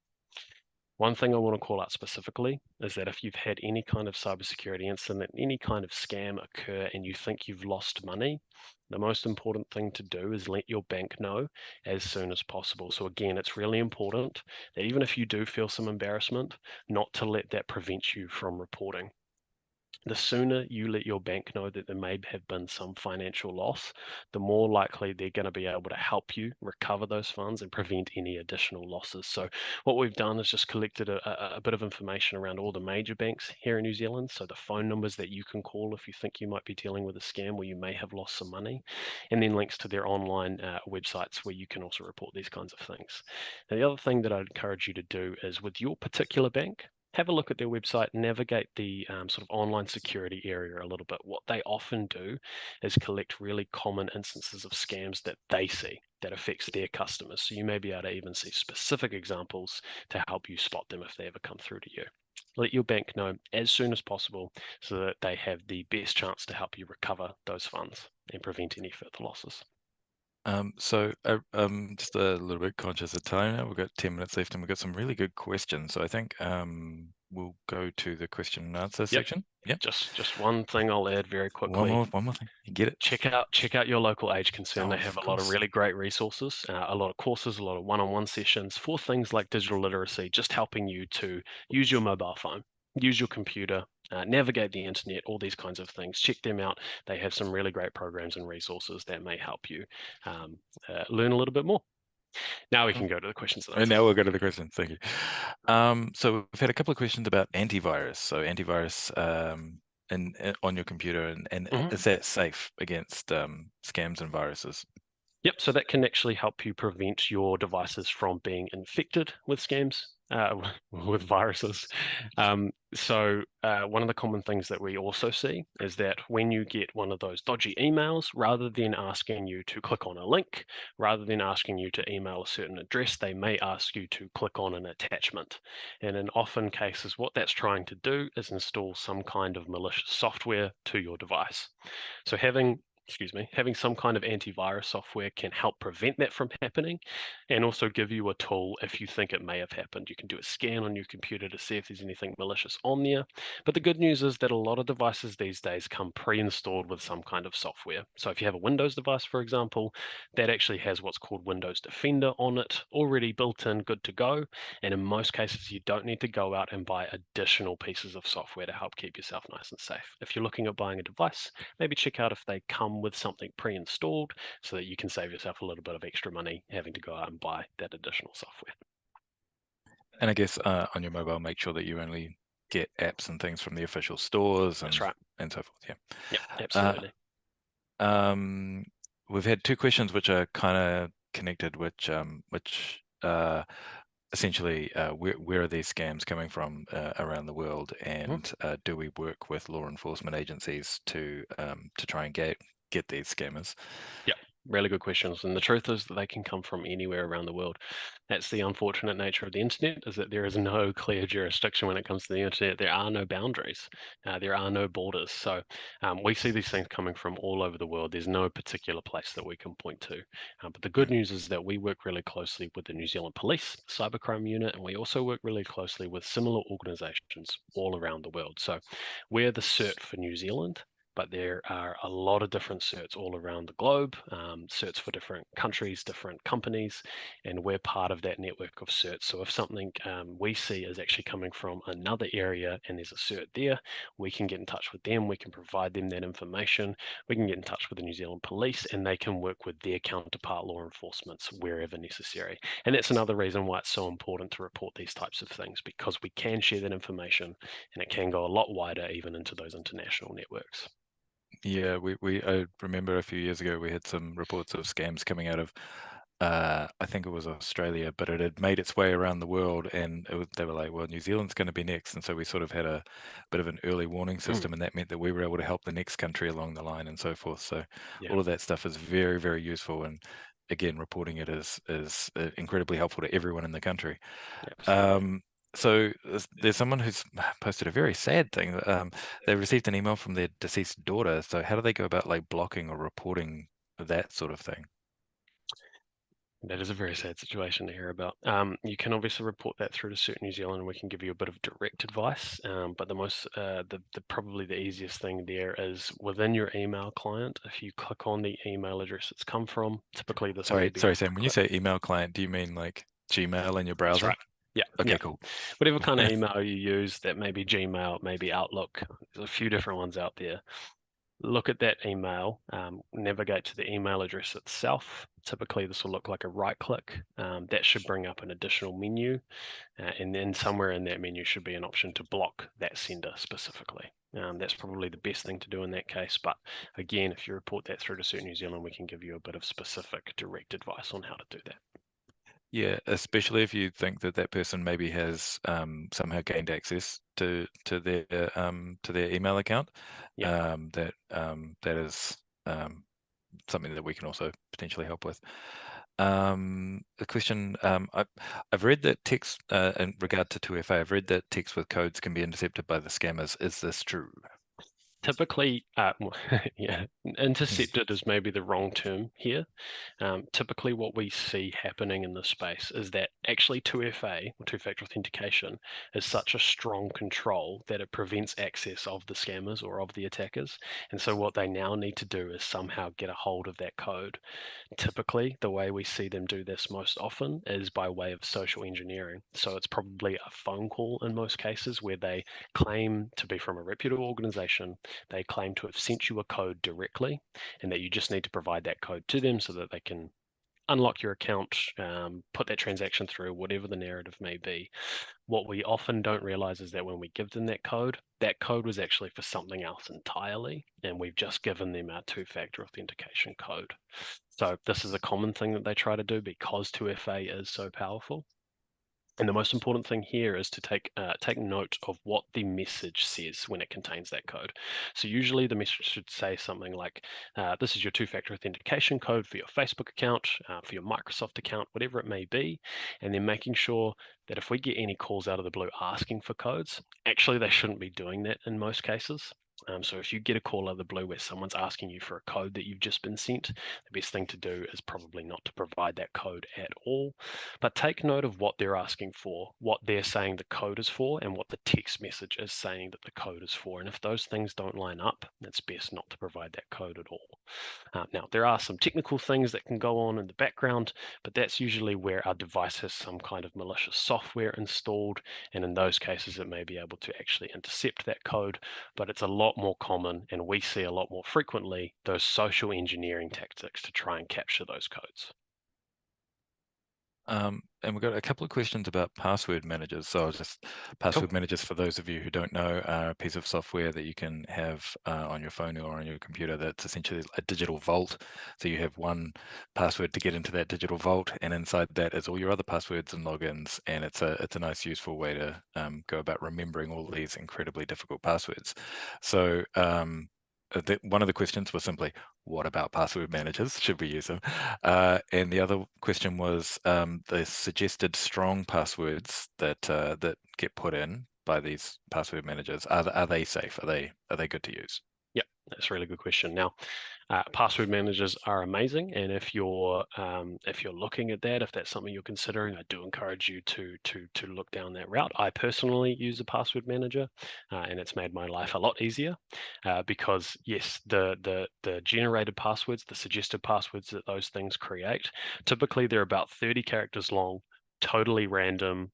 One thing I want to call out specifically is that if you've had any kind of cybersecurity incident, any kind of scam occur and you think you've lost money, the most important thing to do is let your bank know as soon as possible. So again, it's really important that even if you do feel some embarrassment, not to let that prevent you from reporting. The sooner you let your bank know that there may have been some financial loss, the more likely they're going to be able to help you recover those funds and prevent any additional losses. So, what we've done is just collected a bit of information around all the major banks here in New Zealand. So, the phone numbers that you can call if you think you might be dealing with a scam where you may have lost some money, and then links to their online websites where you can also report these kinds of things. Now, the other thing that I'd encourage you to do is with your particular bank, have a look at their website, navigate the sort of online security area a little bit. What they often do is collect really common instances of scams that they see that affects their customers. So you may be able to even see specific examples to help you spot them if they ever come through to you. Let your bank know as soon as possible so that they have the best chance to help you recover those funds and prevent any further losses. Just a little bit conscious of time now. We've got 10 minutes left and we've got some really good questions. So I think we'll go to the question and answer Yep. section. Yep. Just one thing I'll add very quickly. One more thing. You get it? Check out your local age concern. Oh, They have of a lot of course. really great resources, a lot of courses, a lot of one-on-one sessions for things like digital literacy, just helping you to use your mobile phone, use your computer, navigate the internet, all these kinds of things. Check them out. They have some really great programs and resources that may help you learn a little bit more. Now we Cool. can go to the questions and And answers. now we'll go to the questions. Thank you. So we've had a couple of questions about antivirus. So antivirus on your computer and Mhm. is that safe against scams and viruses? Yep, so that can actually help you prevent your devices from being infected with scams, with viruses. One of the common things that we also see is that when you get one of those dodgy emails, rather than asking you to click on a link, rather than asking you to email a certain address, they may ask you to click on an attachment. And in often cases, what that's trying to do is install some kind of malicious software to your device. So having some kind of antivirus software can help prevent that from happening and also give you a tool if you think it may have happened. You can do a scan on your computer to see if there's anything malicious on there. But the good news is that a lot of devices these days come pre-installed with some kind of software. So if you have a Windows device, for example, that actually has what's called Windows Defender on it, already built in, good to go. And in most cases, you don't need to go out and buy additional pieces of software to help keep yourself nice and safe. If you're looking at buying a device, maybe check out if they come with something pre-installed so that you can save yourself a little bit of extra money having to go out and buy that additional software. And I guess on your mobile, make sure that you only get apps and things from the official stores That's right. and so forth. Yeah. Yep, Uh, absolutely. um, we've had two questions which are kind of connected, which essentially where are these scams coming from around the world, Mhm. and do we work with law enforcement agencies to try and get these scammers? Yep, really good questions. And the truth is that they can come from anywhere around the world. That's the unfortunate nature of the internet, is that there is no clear jurisdiction when it comes to the internet. There are no boundaries. There are no borders. So we see these things coming from all over the world. There's no particular place that we can point to. But the good news is that we work really closely with the New Zealand Police Cybercrime Unit, and we also work really closely with similar organizations all around the world. So we're the CERT for New Zealand, but there are a lot of different certs all around the globe, certs for different countries, different companies, and we're part of that network of certs. So if something we see is actually coming from another area and there's a cert there, we can get in touch with them, we can provide them that information, we can get in touch with the New Zealand Police, and they can work with their counterpart law enforcements wherever necessary. And that's another reason why it's so important to report these types of things, because we can share that information and it can go a lot wider even into those international networks. Yeah, I remember a few years ago we had some reports of scams coming out of I think it was Australia, but it had made its way around the world, and they were like, "Well, New Zealand's going to be next," and so we sort of had a bit of an early warning Mm, system, and that meant that we were able to help the next country along the line and so forth. So yeah. all of that stuff is very, very useful, and again, reporting it is incredibly helpful to everyone in the country. Absolutely. Um, so there's someone who's posted a very sad thing. They received an email from their deceased daughter. So how do they go about like blocking or reporting that sort of thing? That is a very sad situation to hear about. You can obviously report that through to CERT New Zealand, and we can give you a bit of direct advice. But the probably the easiest thing there is within your email client. If you click on the email address it's come from, typically this may Sorry, be a sorry, Sam. When you template. say email client, do you mean like Gmail in your That's browser? right. Yeah. Okay, cool. Whatever kind of email you use, that may be Gmail, maybe Outlook. There's a few different ones out there. Look at that email, navigate to the email address itself. Typically, this will look like a right click. That should bring up an additional menu, and then somewhere in that menu should be an option to block that sender specifically. That's probably the best thing to do in that case. But again, if you report that through to CERT New Zealand, we can give you a bit of specific direct advice on how to do that. Yeah, especially if you think that that person maybe has somehow gained access to their email account. Yeah. That is something that we can also potentially help with. A question, I've read that text in regard to 2FA, I've read that text with codes can be intercepted by the scammers. Is this true? Typically, yeah, intercepted is maybe the wrong term here. Typically, what we see happening in this space is that actually 2FA, or two-factor authentication, is such a strong control that it prevents access of the scammers or of the attackers. And so what they now need to do is somehow get a hold of that code. Typically, the way we see them do this most often is by way of social engineering. So it's probably a phone call in most cases where they claim to be from a reputable organization. They claim to have sent you a code directly and that you just need to provide that code to them so that they can unlock your account, put that transaction through, whatever the narrative may be. What we often don't realize is that when we give them that code was actually for something else entirely, and we've just given them our two-factor authentication code. So this is a common thing that they try to do because 2FA is so powerful. And the most important thing here is to take note of what the message says when it contains that code. So usually the message should say something like, this is your two-factor authentication code for your Facebook account, for your Microsoft account, whatever it may be. And then making sure that if we get any calls out of the blue asking for codes, actually they shouldn't be doing that in most cases. So if you get a call out of the blue where someone's asking you for a code that you've just been sent, the best thing to do is probably not to provide that code at all. But take note of what they're asking for, what they're saying the code is for, and what the text message is saying that the code is for. And if those things don't line up, it's best not to provide that code at all. Now, there are some technical things that can go on in the background, but that's usually where our device has some kind of malicious software installed. And in those cases, it may be able to actually intercept that code, but it's a lot more common, and we see a lot more frequently those social engineering tactics to try and capture those codes. And we've got a couple of questions about password managers. So Cool. password managers, for those of you who don't know, are a piece of software that you can have on your phone or on your computer that's essentially a digital vault. So you have one password to get into that digital vault, and inside that is all your other passwords and logins. And it's a nice, useful way to go about remembering all these incredibly difficult passwords. So one of the questions was simply, what about password managers? Should we use them? And the other question was the suggested strong passwords that get put in by these password managers. Are they safe? Are they good to use? Yep, that's a really good question. Now, password managers are amazing, and if you're looking at that, if that's something you're considering, I do encourage you to look down that route. I personally use a password manager, and it's made my life a lot easier because yes, the generated passwords, the suggested passwords that those things create, typically they're about 30 characters long. Totally random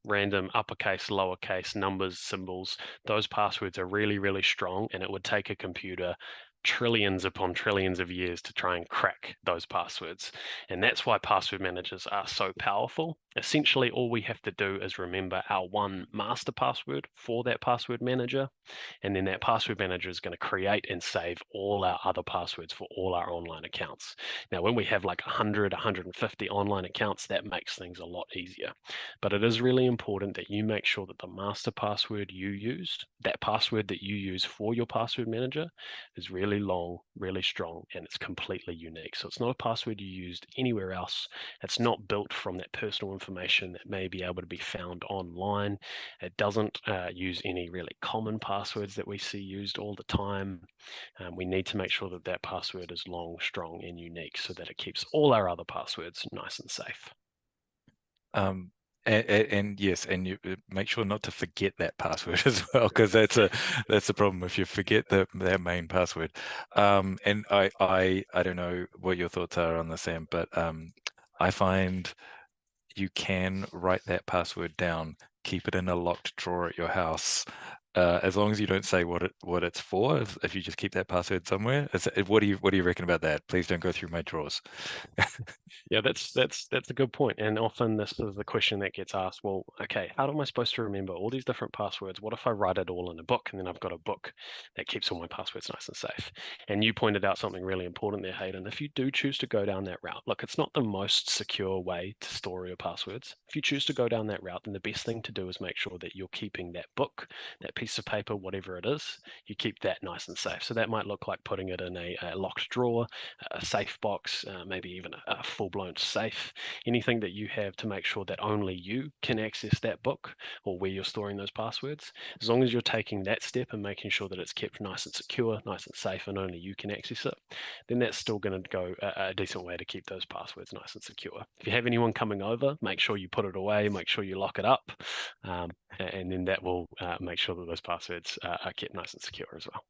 uppercase, lowercase, numbers, symbols. Those passwords are really, really strong, and it would take a computer trillions upon trillions of years to try and crack those passwords. And that's why password managers are so powerful. Essentially, all we have to do is remember our one master password for that password manager. And then that password manager is going to create and save all our other passwords for all our online accounts. Now, when we have like 100, 150 online accounts, that makes things a lot easier. But it is really important that you make sure that the master password you used, that password that you use for your password manager, is really long, really strong, and it's completely unique. So it's not a password you used anywhere else. It's not built from that personal information that may be able to be found online. It doesn't use any really common passwords that we see used all the time. We need to make sure that that password is long, strong, and unique so that it keeps all our other passwords nice and safe. Um, and yes, and you make sure not to forget that password as well, because that's a problem if you forget that main password. And I don't know what your thoughts are on this, Sam, but I find you can write that password down keep it in a locked drawer at your house. As long as you don't say what it's for, if you just keep that password somewhere. What do you reckon about that? Please don't go through my drawers. Yeah, that's a good point. And often this is the question that gets asked, well, okay, how am I supposed to remember all these different passwords? What if I write it all in a book and then I've got a book that keeps all my passwords nice and safe? And you pointed out something really important there, Hayden. If you do choose to go down that route, look, it's not the most secure way to store your passwords. If you choose to go down that route, then the best thing to do is make sure that you're keeping that book, that piece of paper, whatever it is, you keep that nice and safe. So that might look like putting it in a locked drawer, a safe box, maybe even a full-blown safe, anything that you have to make sure that only you can access that book or where you're storing those passwords. As long as you're taking that step and making sure that it's kept nice and secure, nice and safe, and only you can access it, then that's still going to go a decent way to keep those passwords nice and secure. If you have anyone coming over, make sure you put it away, make sure you lock it up, and then that will make sure that those passwords are kept nice and secure as well.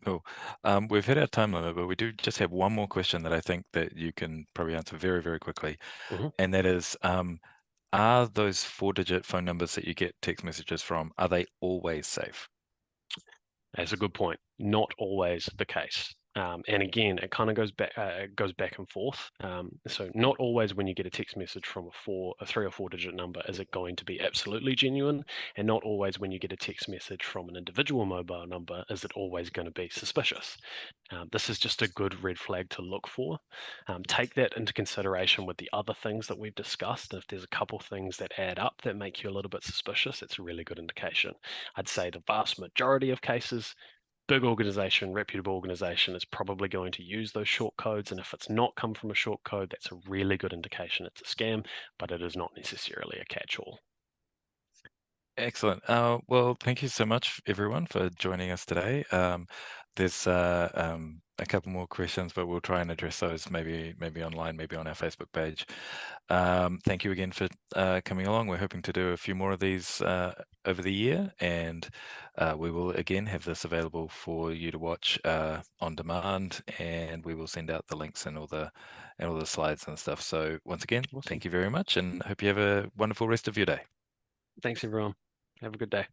Cool. We've hit our time limit, but we do just have one more question that I think that you can probably answer very, very quickly. Mhm. And that is, are those four-digit phone numbers that you get text messages from, are they always safe? That's a good point. Not always the case. And again, it kind of goes back and forth. So not always when you get a text message from a 3 or 4 digit number is it going to be absolutely genuine, and not always when you get a text message from an individual mobile number is it always going to be suspicious. This is just a good red flag to look for. Take that into consideration with the other things that we've discussed. If there's a couple things that add up that make you a little bit suspicious, it's a really good indication. I'd say the vast majority of cases, big organization, reputable organization is probably going to use those short codes. And if it's not come from a short code, that's a really good indication it's a scam, but it is not necessarily a catch-all. Excellent. Well, thank you so much, everyone, for joining us today. There's a couple more questions, but we'll try and address those maybe online, maybe on our Facebook page. Thank you again for coming along. We're hoping to do a few more of these over the year, and we will again have this available for you to watch on demand, and we will send out the links and all the slides and stuff. So once again, Awesome. thank you very much, and hope you have a wonderful rest of your day. Thanks, everyone. Have a good day.